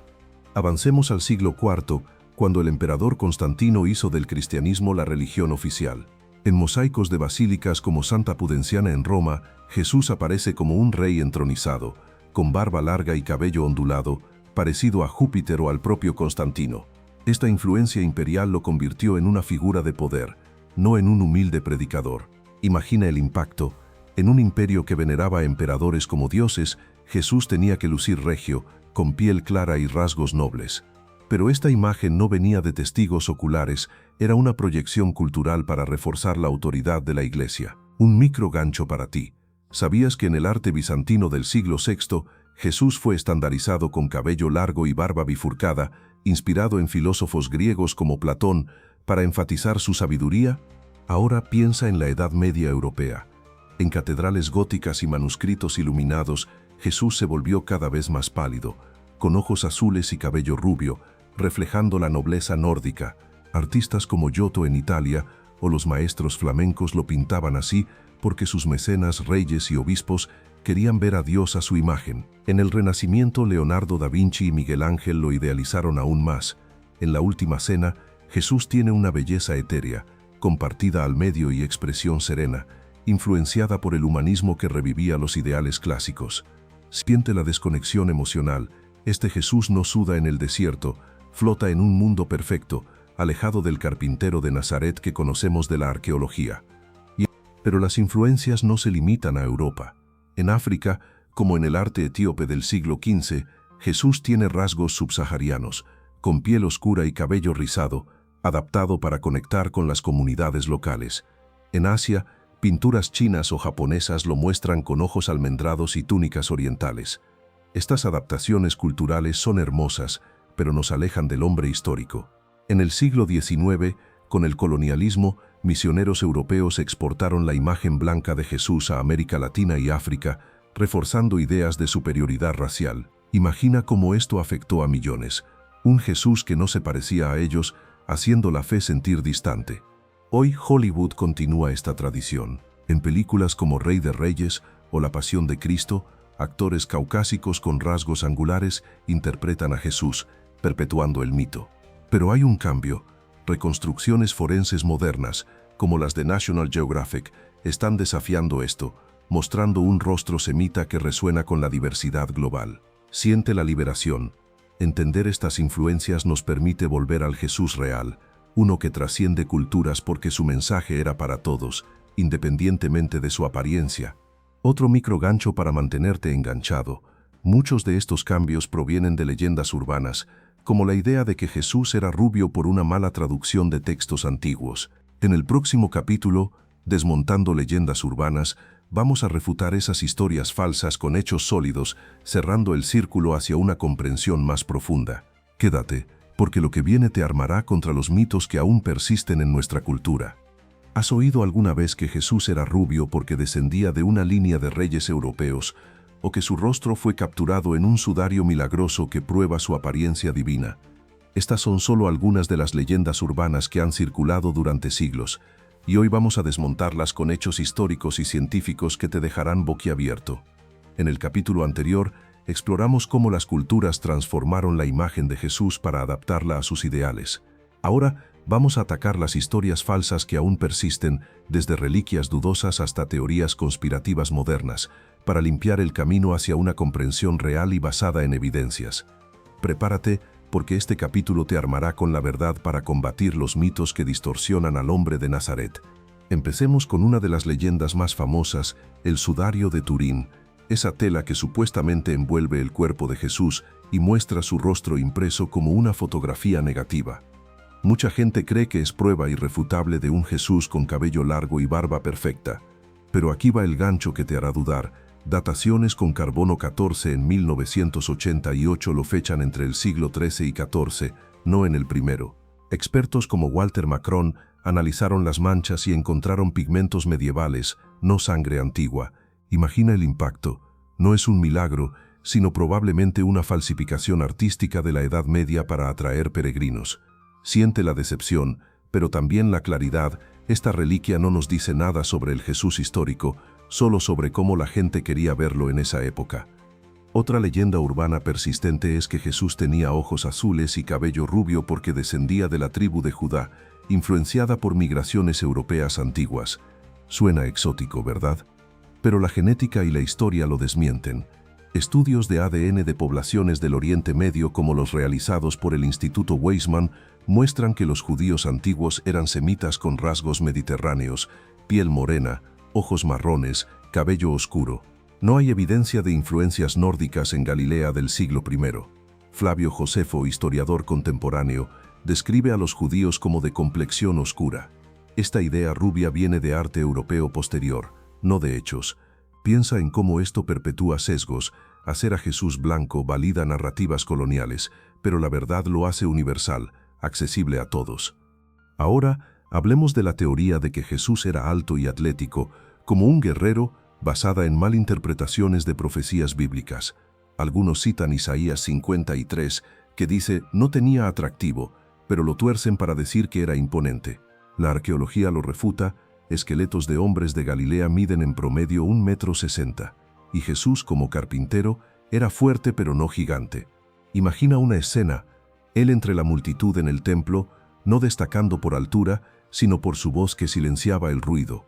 Avancemos al siglo IV, cuando el emperador Constantino hizo del cristianismo la religión oficial. En mosaicos de basílicas como Santa Pudenciana en Roma, Jesús aparece como un rey entronizado, con barba larga y cabello ondulado, parecido a Júpiter o al propio Constantino. Esta influencia imperial lo convirtió en una figura de poder, no en un humilde predicador. Imagina el impacto. En un imperio que veneraba a emperadores como dioses, Jesús tenía que lucir regio, con piel clara y rasgos nobles. Pero esta imagen no venía de testigos oculares, era una proyección cultural para reforzar la autoridad de la Iglesia. Un micro gancho para ti. ¿Sabías que en el arte bizantino del siglo VI, Jesús fue estandarizado con cabello largo y barba bifurcada, inspirado en filósofos griegos como Platón, para enfatizar su sabiduría? Ahora piensa en la Edad Media europea. En catedrales góticas y manuscritos iluminados, Jesús se volvió cada vez más pálido, con ojos azules y cabello rubio, reflejando la nobleza nórdica. Artistas como Giotto en Italia o los maestros flamencos lo pintaban así porque sus mecenas, reyes y obispos querían ver a Dios a su imagen. En el Renacimiento, Leonardo da Vinci y Miguel Ángel lo idealizaron aún más. En la Última Cena, Jesús tiene una belleza etérea, compartida al medio y expresión serena, influenciada por el humanismo que revivía los ideales clásicos. Siente la desconexión emocional. Este Jesús no suda en el desierto, flota en un mundo perfecto, alejado del carpintero de Nazaret que conocemos de la arqueología. Pero las influencias no se limitan a Europa. En África, como en el arte etíope del siglo XV, Jesús tiene rasgos subsaharianos, con piel oscura y cabello rizado, adaptado para conectar con las comunidades locales. En Asia, pinturas chinas o japonesas lo muestran con ojos almendrados y túnicas orientales. Estas adaptaciones culturales son hermosas, pero nos alejan del hombre histórico. En el siglo XIX, con el colonialismo, misioneros europeos exportaron la imagen blanca de Jesús a América Latina y África, reforzando ideas de superioridad racial. Imagina cómo esto afectó a millones. Un Jesús que no se parecía a ellos, haciendo la fe sentir distante. Hoy Hollywood continúa esta tradición. En películas como Rey de Reyes o La Pasión de Cristo, actores caucásicos con rasgos angulares interpretan a Jesús, perpetuando el mito. Pero hay un cambio. Reconstrucciones forenses modernas, como las de National Geographic, están desafiando esto, mostrando un rostro semita que resuena con la diversidad global. Siente la liberación. Entender estas influencias nos permite volver al Jesús real, uno que trasciende culturas porque su mensaje era para todos, independientemente de su apariencia. Otro microgancho para mantenerte enganchado. Muchos de estos cambios provienen de leyendas urbanas, como la idea de que Jesús era rubio por una mala traducción de textos antiguos. En el próximo capítulo, Desmontando leyendas urbanas, vamos a refutar esas historias falsas con hechos sólidos, cerrando el círculo hacia una comprensión más profunda. Quédate, porque lo que viene te armará contra los mitos que aún persisten en nuestra cultura. ¿Has oído alguna vez que Jesús era rubio porque descendía de una línea de reyes europeos, o que su rostro fue capturado en un sudario milagroso que prueba su apariencia divina? Estas son solo algunas de las leyendas urbanas que han circulado durante siglos, y hoy vamos a desmontarlas con hechos históricos y científicos que te dejarán boquiabierto. En el capítulo anterior, exploramos cómo las culturas transformaron la imagen de Jesús para adaptarla a sus ideales. Ahora, vamos a atacar las historias falsas que aún persisten, desde reliquias dudosas hasta teorías conspirativas modernas, para limpiar el camino hacia una comprensión real y basada en evidencias. Prepárate, porque este capítulo te armará con la verdad para combatir los mitos que distorsionan al hombre de Nazaret. Empecemos con una de las leyendas más famosas, el sudario de Turín, esa tela que supuestamente envuelve el cuerpo de Jesús y muestra su rostro impreso como una fotografía negativa. Mucha gente cree que es prueba irrefutable de un Jesús con cabello largo y barba perfecta. Pero aquí va el gancho que te hará dudar. Dataciones con carbono 14 en 1988 lo fechan entre el siglo XIII y XIV, no en el primero. Expertos como Walter Macron analizaron las manchas y encontraron pigmentos medievales, no sangre antigua. Imagina el impacto. No es un milagro, sino probablemente una falsificación artística de la Edad Media para atraer peregrinos. Siente la decepción, pero también la claridad. Esta reliquia no nos dice nada sobre el Jesús histórico, solo sobre cómo la gente quería verlo en esa época. Otra leyenda urbana persistente es que Jesús tenía ojos azules y cabello rubio porque descendía de la tribu de Judá, influenciada por migraciones europeas antiguas. Suena exótico, ¿verdad? Pero la genética y la historia lo desmienten. Estudios de ADN de poblaciones del Oriente Medio como los realizados por el Instituto Weizmann muestran que los judíos antiguos eran semitas con rasgos mediterráneos, piel morena, ojos marrones, cabello oscuro. No hay evidencia de influencias nórdicas en Galilea del siglo I. Flavio Josefo, historiador contemporáneo, describe a los judíos como de complexión oscura. Esta idea rubia viene de arte europeo posterior, no de hechos. Piensa en cómo esto perpetúa sesgos. Hacer a Jesús blanco valida narrativas coloniales, pero la verdad lo hace universal, accesible a todos. Ahora, hablemos de la teoría de que Jesús era alto y atlético, como un guerrero, basada en malinterpretaciones de profecías bíblicas. Algunos citan Isaías 53, que dice no tenía atractivo, pero lo tuercen para decir que era imponente. La arqueología lo refuta. Esqueletos de hombres de Galilea miden en promedio 1,60 m, y Jesús, como carpintero, era fuerte pero no gigante. Imagina una escena, él entre la multitud en el templo, no destacando por altura, sino por su voz que silenciaba el ruido.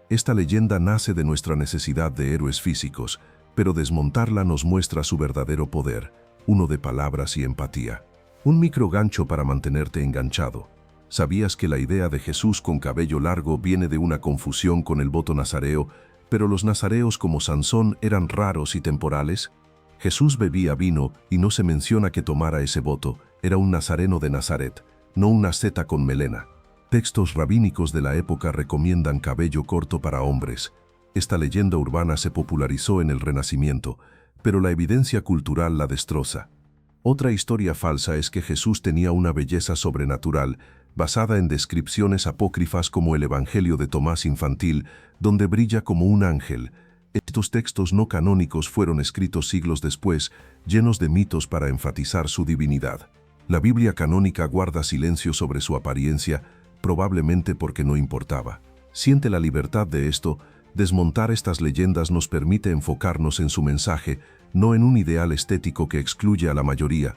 Esta leyenda nace de nuestra necesidad de héroes físicos, pero desmontarla nos muestra su verdadero poder, uno de palabras y empatía. Un microgancho para mantenerte enganchado. ¿Sabías que la idea de Jesús con cabello largo viene de una confusión con el voto nazareo, pero los nazareos como Sansón eran raros y temporales? Jesús bebía vino y no se menciona que tomara ese voto, era un nazareno de Nazaret, no un asceta con melena. Textos rabínicos de la época recomiendan cabello corto para hombres. Esta leyenda urbana se popularizó en el Renacimiento, pero la evidencia cultural la destroza. Otra historia falsa es que Jesús tenía una belleza sobrenatural, basada en descripciones apócrifas como el Evangelio de Tomás Infantil, donde brilla como un ángel. Estos textos no canónicos fueron escritos siglos después, llenos de mitos para enfatizar su divinidad. La Biblia canónica guarda silencio sobre su apariencia, probablemente porque no importaba. Siente la libertad de esto. Desmontar estas leyendas nos permite enfocarnos en su mensaje, no en un ideal estético que excluye a la mayoría.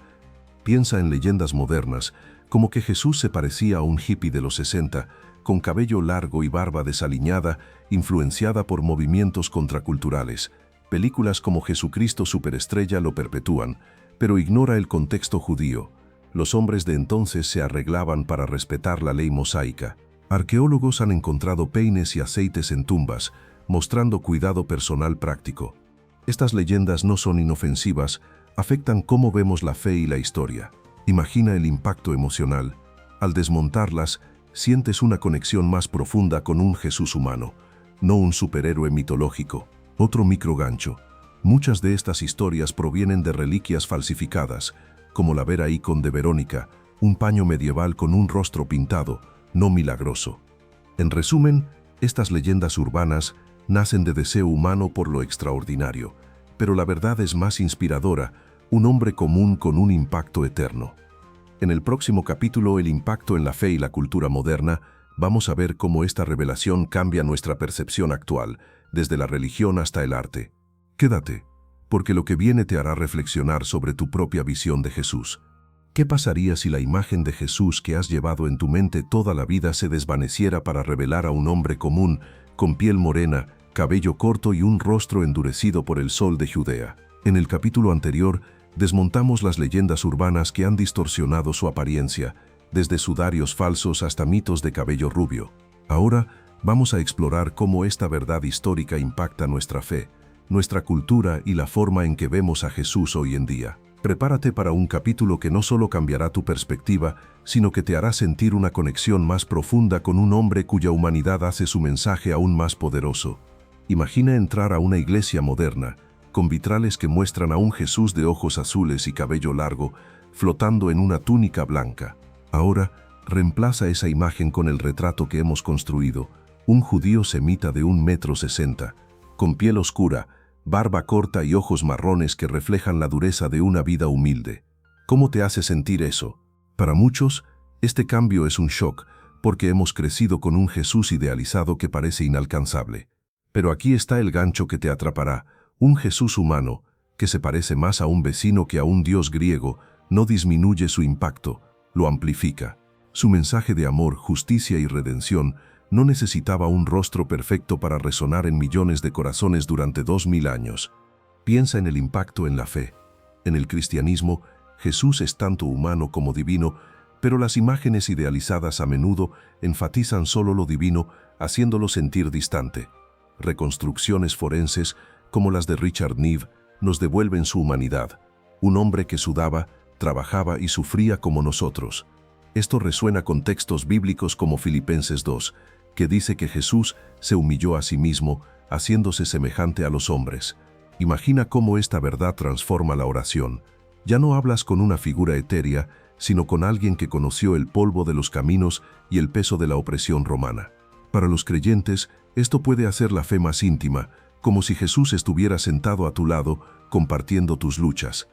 Piensa en leyendas modernas, como que Jesús se parecía a un hippie de los 60, con cabello largo y barba desaliñada, influenciada por movimientos contraculturales. Películas como Jesucristo Superestrella lo perpetúan, pero ignora el contexto judío. Los hombres de entonces se arreglaban para respetar la ley mosaica. Arqueólogos han encontrado peines y aceites en tumbas, mostrando cuidado personal práctico. Estas leyendas no son inofensivas, afectan cómo vemos la fe y la historia. Imagina el impacto emocional. Al desmontarlas, sientes una conexión más profunda con un Jesús humano, no un superhéroe mitológico. Otro microgancho. Muchas de estas historias provienen de reliquias falsificadas, como la Vera Icon de Verónica, un paño medieval con un rostro pintado, no milagroso. En resumen, estas leyendas urbanas nacen de deseo humano por lo extraordinario, pero la verdad es más inspiradora, un hombre común con un impacto eterno. En el próximo capítulo, El impacto en la fe y la cultura moderna, vamos a ver cómo esta revelación cambia nuestra percepción actual, desde la religión hasta el arte. Quédate, porque lo que viene te hará reflexionar sobre tu propia visión de Jesús. ¿Qué pasaría si la imagen de Jesús que has llevado en tu mente toda la vida se desvaneciera para revelar a un hombre común, con piel morena, cabello corto y un rostro endurecido por el sol de Judea? En el capítulo anterior, desmontamos las leyendas urbanas que han distorsionado su apariencia, desde sudarios falsos hasta mitos de cabello rubio. Ahora, vamos a explorar cómo esta verdad histórica impacta nuestra fe, nuestra cultura y la forma en que vemos a Jesús hoy en día. Prepárate para un capítulo que no solo cambiará tu perspectiva, sino que te hará sentir una conexión más profunda con un hombre cuya humanidad hace su mensaje aún más poderoso. Imagina entrar a una iglesia moderna, con vitrales que muestran a un Jesús de ojos azules y cabello largo, flotando en una túnica blanca. Ahora, reemplaza esa imagen con el retrato que hemos construido, un judío semita de 1,60 m, con piel oscura, barba corta y ojos marrones que reflejan la dureza de una vida humilde. ¿Cómo te hace sentir eso? Para muchos, este cambio es un shock, porque hemos crecido con un Jesús idealizado que parece inalcanzable. Pero aquí está el gancho que te atrapará. Un Jesús humano, que se parece más a un vecino que a un dios griego, no disminuye su impacto, lo amplifica. Su mensaje de amor, justicia y redención no necesitaba un rostro perfecto para resonar en millones de corazones durante 2000 años. Piensa en el impacto en la fe. En el cristianismo, Jesús es tanto humano como divino, pero las imágenes idealizadas a menudo enfatizan solo lo divino, haciéndolo sentir distante. Reconstrucciones forenses, como las de Richard Neve, nos devuelven su humanidad. Un hombre que sudaba, trabajaba y sufría como nosotros. Esto resuena con textos bíblicos como Filipenses 2, que dice que Jesús se humilló a sí mismo, haciéndose semejante a los hombres. Imagina cómo esta verdad transforma la oración. Ya no hablas con una figura etérea, sino con alguien que conoció el polvo de los caminos y el peso de la opresión romana. Para los creyentes, esto puede hacer la fe más íntima, como si Jesús estuviera sentado a tu lado, compartiendo tus luchas.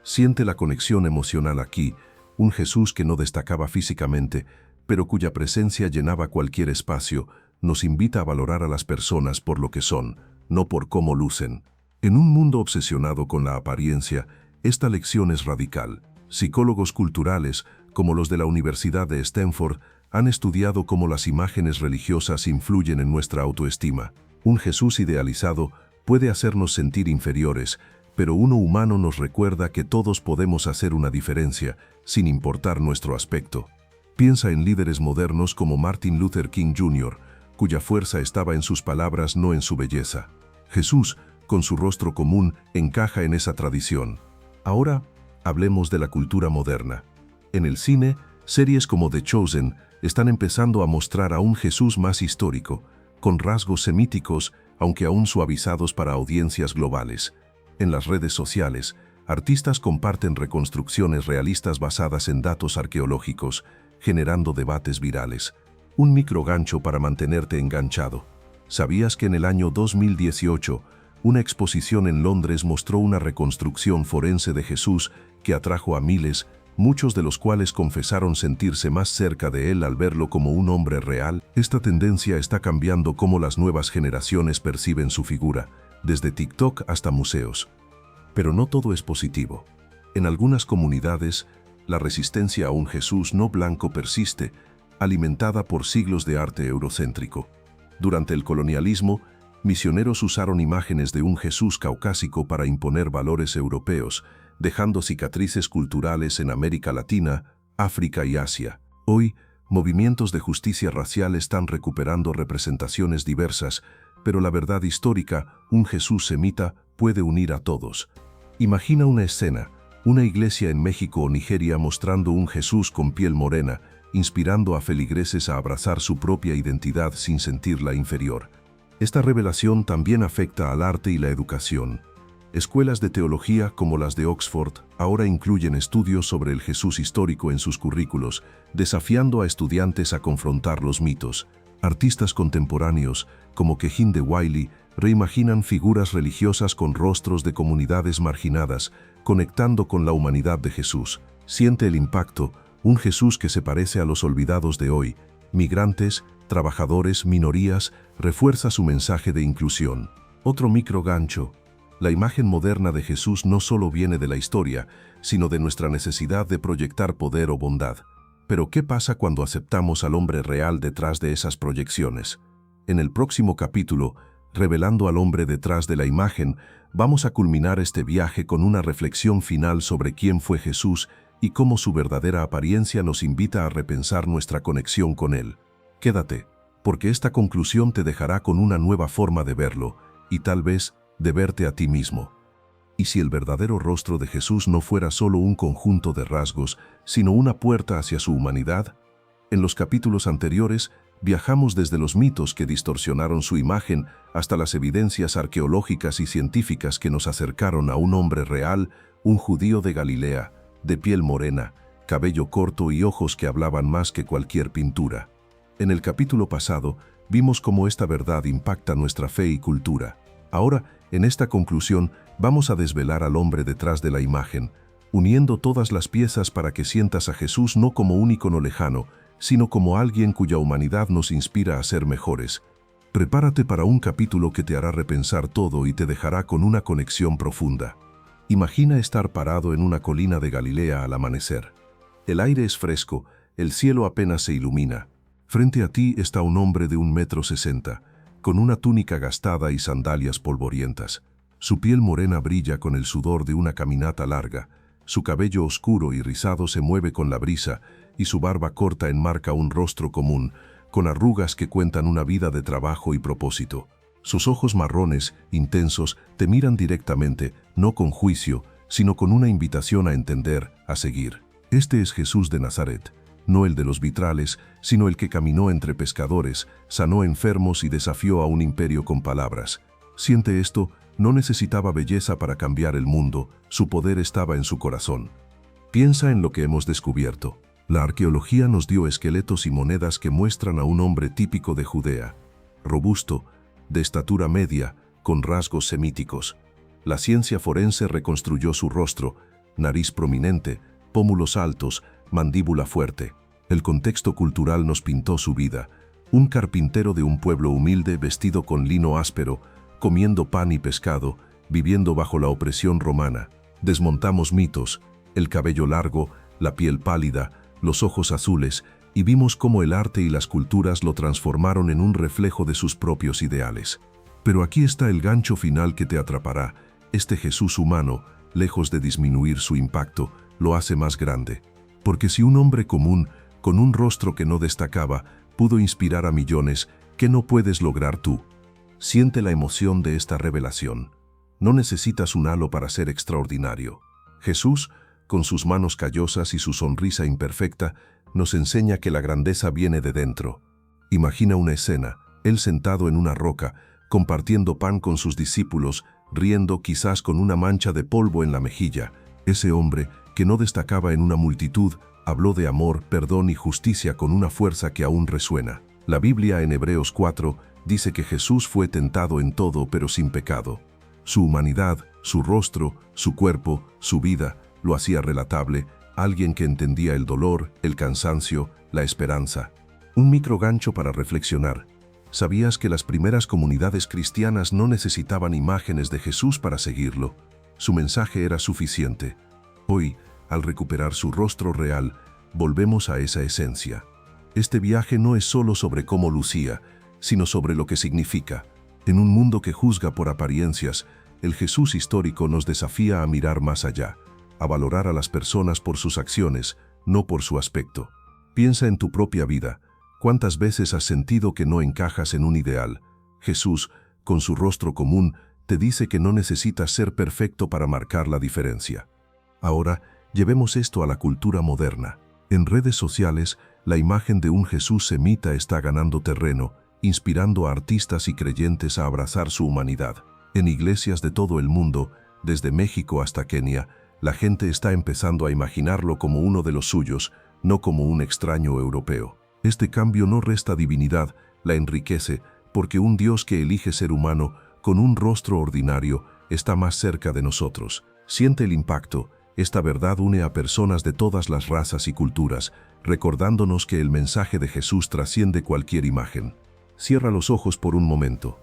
Siente la conexión emocional aquí, un Jesús que no destacaba físicamente, pero cuya presencia llenaba cualquier espacio, nos invita a valorar a las personas por lo que son, no por cómo lucen. En un mundo obsesionado con la apariencia, esta lección es radical. Psicólogos culturales, como los de la Universidad de Stanford, han estudiado cómo las imágenes religiosas influyen en nuestra autoestima. Un Jesús idealizado puede hacernos sentir inferiores, pero uno humano nos recuerda que todos podemos hacer una diferencia, sin importar nuestro aspecto. Piensa en líderes modernos como Martin Luther King Jr., cuya fuerza estaba en sus palabras, no en su belleza. Jesús, con su rostro común, encaja en esa tradición. Ahora, hablemos de la cultura moderna. En el cine, series como The Chosen están empezando a mostrar a un Jesús más histórico, con rasgos semíticos, aunque aún suavizados para audiencias globales. En las redes sociales, artistas comparten reconstrucciones realistas basadas en datos arqueológicos, generando debates virales. Un microgancho para mantenerte enganchado. ¿Sabías que en el año 2018, una exposición en Londres mostró una reconstrucción forense de Jesús que atrajo a miles, muchos de los cuales confesaron sentirse más cerca de él al verlo como un hombre real? Esta tendencia está cambiando cómo las nuevas generaciones perciben su figura, desde TikTok hasta museos. Pero no todo es positivo. En algunas comunidades, la resistencia a un Jesús no blanco persiste, alimentada por siglos de arte eurocéntrico. Durante el colonialismo, misioneros usaron imágenes de un Jesús caucásico para imponer valores europeos, dejando cicatrices culturales en América Latina, África y Asia. Hoy, movimientos de justicia racial están recuperando representaciones diversas, pero la verdad histórica, un Jesús semita, puede unir a todos. Imagina una escena, una iglesia en México o Nigeria mostrando un Jesús con piel morena, inspirando a feligreses a abrazar su propia identidad sin sentirla inferior. Esta revelación también afecta al arte y la educación. Escuelas de teología como las de Oxford ahora incluyen estudios sobre el Jesús histórico en sus currículos, desafiando a estudiantes a confrontar los mitos. Artistas contemporáneos, como Kehinde Wiley, reimaginan figuras religiosas con rostros de comunidades marginadas, conectando con la humanidad de Jesús. Siente el impacto, un Jesús que se parece a los olvidados de hoy, migrantes, trabajadores, minorías, refuerza su mensaje de inclusión. Otro microgancho. La imagen moderna de Jesús no solo viene de la historia, sino de nuestra necesidad de proyectar poder o bondad. Pero ¿qué pasa cuando aceptamos al hombre real detrás de esas proyecciones? En el próximo capítulo, revelando al hombre detrás de la imagen, vamos a culminar este viaje con una reflexión final sobre quién fue Jesús y cómo su verdadera apariencia nos invita a repensar nuestra conexión con él. Quédate, porque esta conclusión te dejará con una nueva forma de verlo, y tal vez de verte a ti mismo. ¿Y si el verdadero rostro de Jesús no fuera solo un conjunto de rasgos, sino una puerta hacia su humanidad? En los capítulos anteriores, viajamos desde los mitos que distorsionaron su imagen hasta las evidencias arqueológicas y científicas que nos acercaron a un hombre real, un judío de Galilea, de piel morena, cabello corto y ojos que hablaban más que cualquier pintura. En el capítulo pasado, vimos cómo esta verdad impacta nuestra fe y cultura. Ahora, en esta conclusión, vamos a desvelar al hombre detrás de la imagen, uniendo todas las piezas para que sientas a Jesús no como un ícono lejano, sino como alguien cuya humanidad nos inspira a ser mejores. Prepárate para un capítulo que te hará repensar todo y te dejará con una conexión profunda. Imagina estar parado en una colina de Galilea al amanecer. El aire es fresco, el cielo apenas se ilumina. Frente a ti está un hombre de 1,60 m, con una túnica gastada y sandalias polvorientas. Su piel morena brilla con el sudor de una caminata larga, su cabello oscuro y rizado se mueve con la brisa, y su barba corta enmarca un rostro común, con arrugas que cuentan una vida de trabajo y propósito. Sus ojos marrones, intensos, te miran directamente, no con juicio, sino con una invitación a entender, a seguir. Este es Jesús de Nazaret, no el de los vitrales, sino el que caminó entre pescadores, sanó enfermos y desafió a un imperio con palabras. Siente esto, no necesitaba belleza para cambiar el mundo, su poder estaba en su corazón. Piensa en lo que hemos descubierto. La arqueología nos dio esqueletos y monedas que muestran a un hombre típico de Judea, robusto, de estatura media, con rasgos semíticos. La ciencia forense reconstruyó su rostro, nariz prominente, pómulos altos, mandíbula fuerte. El contexto cultural nos pintó su vida, un carpintero de un pueblo humilde vestido con lino áspero, comiendo pan y pescado, viviendo bajo la opresión romana. Desmontamos mitos, el cabello largo, la piel pálida, los ojos azules, y vimos cómo el arte y las culturas lo transformaron en un reflejo de sus propios ideales. Pero aquí está el gancho final que te atrapará. Este Jesús humano, lejos de disminuir su impacto, lo hace más grande. Porque si un hombre común, con un rostro que no destacaba, pudo inspirar a millones. ¿Qué no puedes lograr tú? Siente la emoción de esta revelación. No necesitas un halo para ser extraordinario. Jesús, con sus manos callosas y su sonrisa imperfecta, nos enseña que la grandeza viene de dentro. Imagina una escena, él sentado en una roca, compartiendo pan con sus discípulos, riendo quizás con una mancha de polvo en la mejilla. Ese hombre, que no destacaba en una multitud, habló de amor, perdón y justicia con una fuerza que aún resuena. La Biblia en Hebreos 4 dice que Jesús fue tentado en todo pero sin pecado. Su humanidad, su rostro, su cuerpo, su vida, lo hacía relatable, alguien que entendía el dolor, el cansancio, la esperanza. Un microgancho para reflexionar. ¿Sabías que las primeras comunidades cristianas no necesitaban imágenes de Jesús para seguirlo? Su mensaje era suficiente. Hoy, al recuperar su rostro real, volvemos a esa esencia. Este viaje no es solo sobre cómo lucía, sino sobre lo que significa. En un mundo que juzga por apariencias, el Jesús histórico nos desafía a mirar más allá, a valorar a las personas por sus acciones, no por su aspecto. Piensa en tu propia vida. ¿Cuántas veces has sentido que no encajas en un ideal? Jesús, con su rostro común, te dice que no necesitas ser perfecto para marcar la diferencia. Ahora, llevemos esto a la cultura moderna. En redes sociales, la imagen de un Jesús semita está ganando terreno, inspirando a artistas y creyentes a abrazar su humanidad. En iglesias de todo el mundo, desde México hasta Kenia, la gente está empezando a imaginarlo como uno de los suyos, no como un extraño europeo. Este cambio no resta divinidad, la enriquece, porque un Dios que elige ser humano, con un rostro ordinario, está más cerca de nosotros. Siente el impacto. Esta verdad une a personas de todas las razas y culturas, recordándonos que el mensaje de Jesús trasciende cualquier imagen. Cierra los ojos por un momento.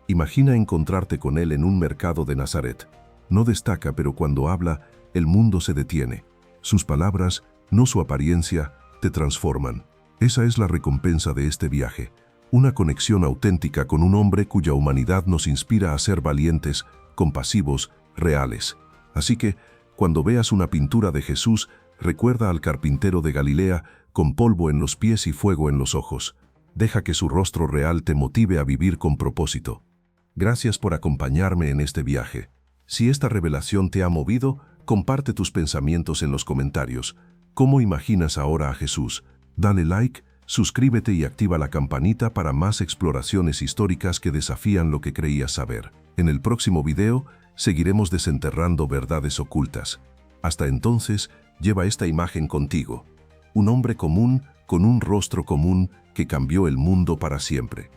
Imagina encontrarte con Él en un mercado de Nazaret. No destaca, pero cuando habla, el mundo se detiene. Sus palabras, no su apariencia, te transforman. Esa es la recompensa de este viaje. Una conexión auténtica con un hombre cuya humanidad nos inspira a ser valientes, compasivos, reales. Así que, cuando veas una pintura de Jesús, recuerda al carpintero de Galilea con polvo en los pies y fuego en los ojos. Deja que su rostro real te motive a vivir con propósito. Gracias por acompañarme en este viaje. Si esta revelación te ha movido, comparte tus pensamientos en los comentarios. ¿Cómo imaginas ahora a Jesús? Dale like, suscríbete y activa la campanita para más exploraciones históricas que desafían lo que creías saber. En el próximo video, seguiremos desenterrando verdades ocultas. Hasta entonces, lleva esta imagen contigo. Un hombre común, con un rostro común, que cambió el mundo para siempre.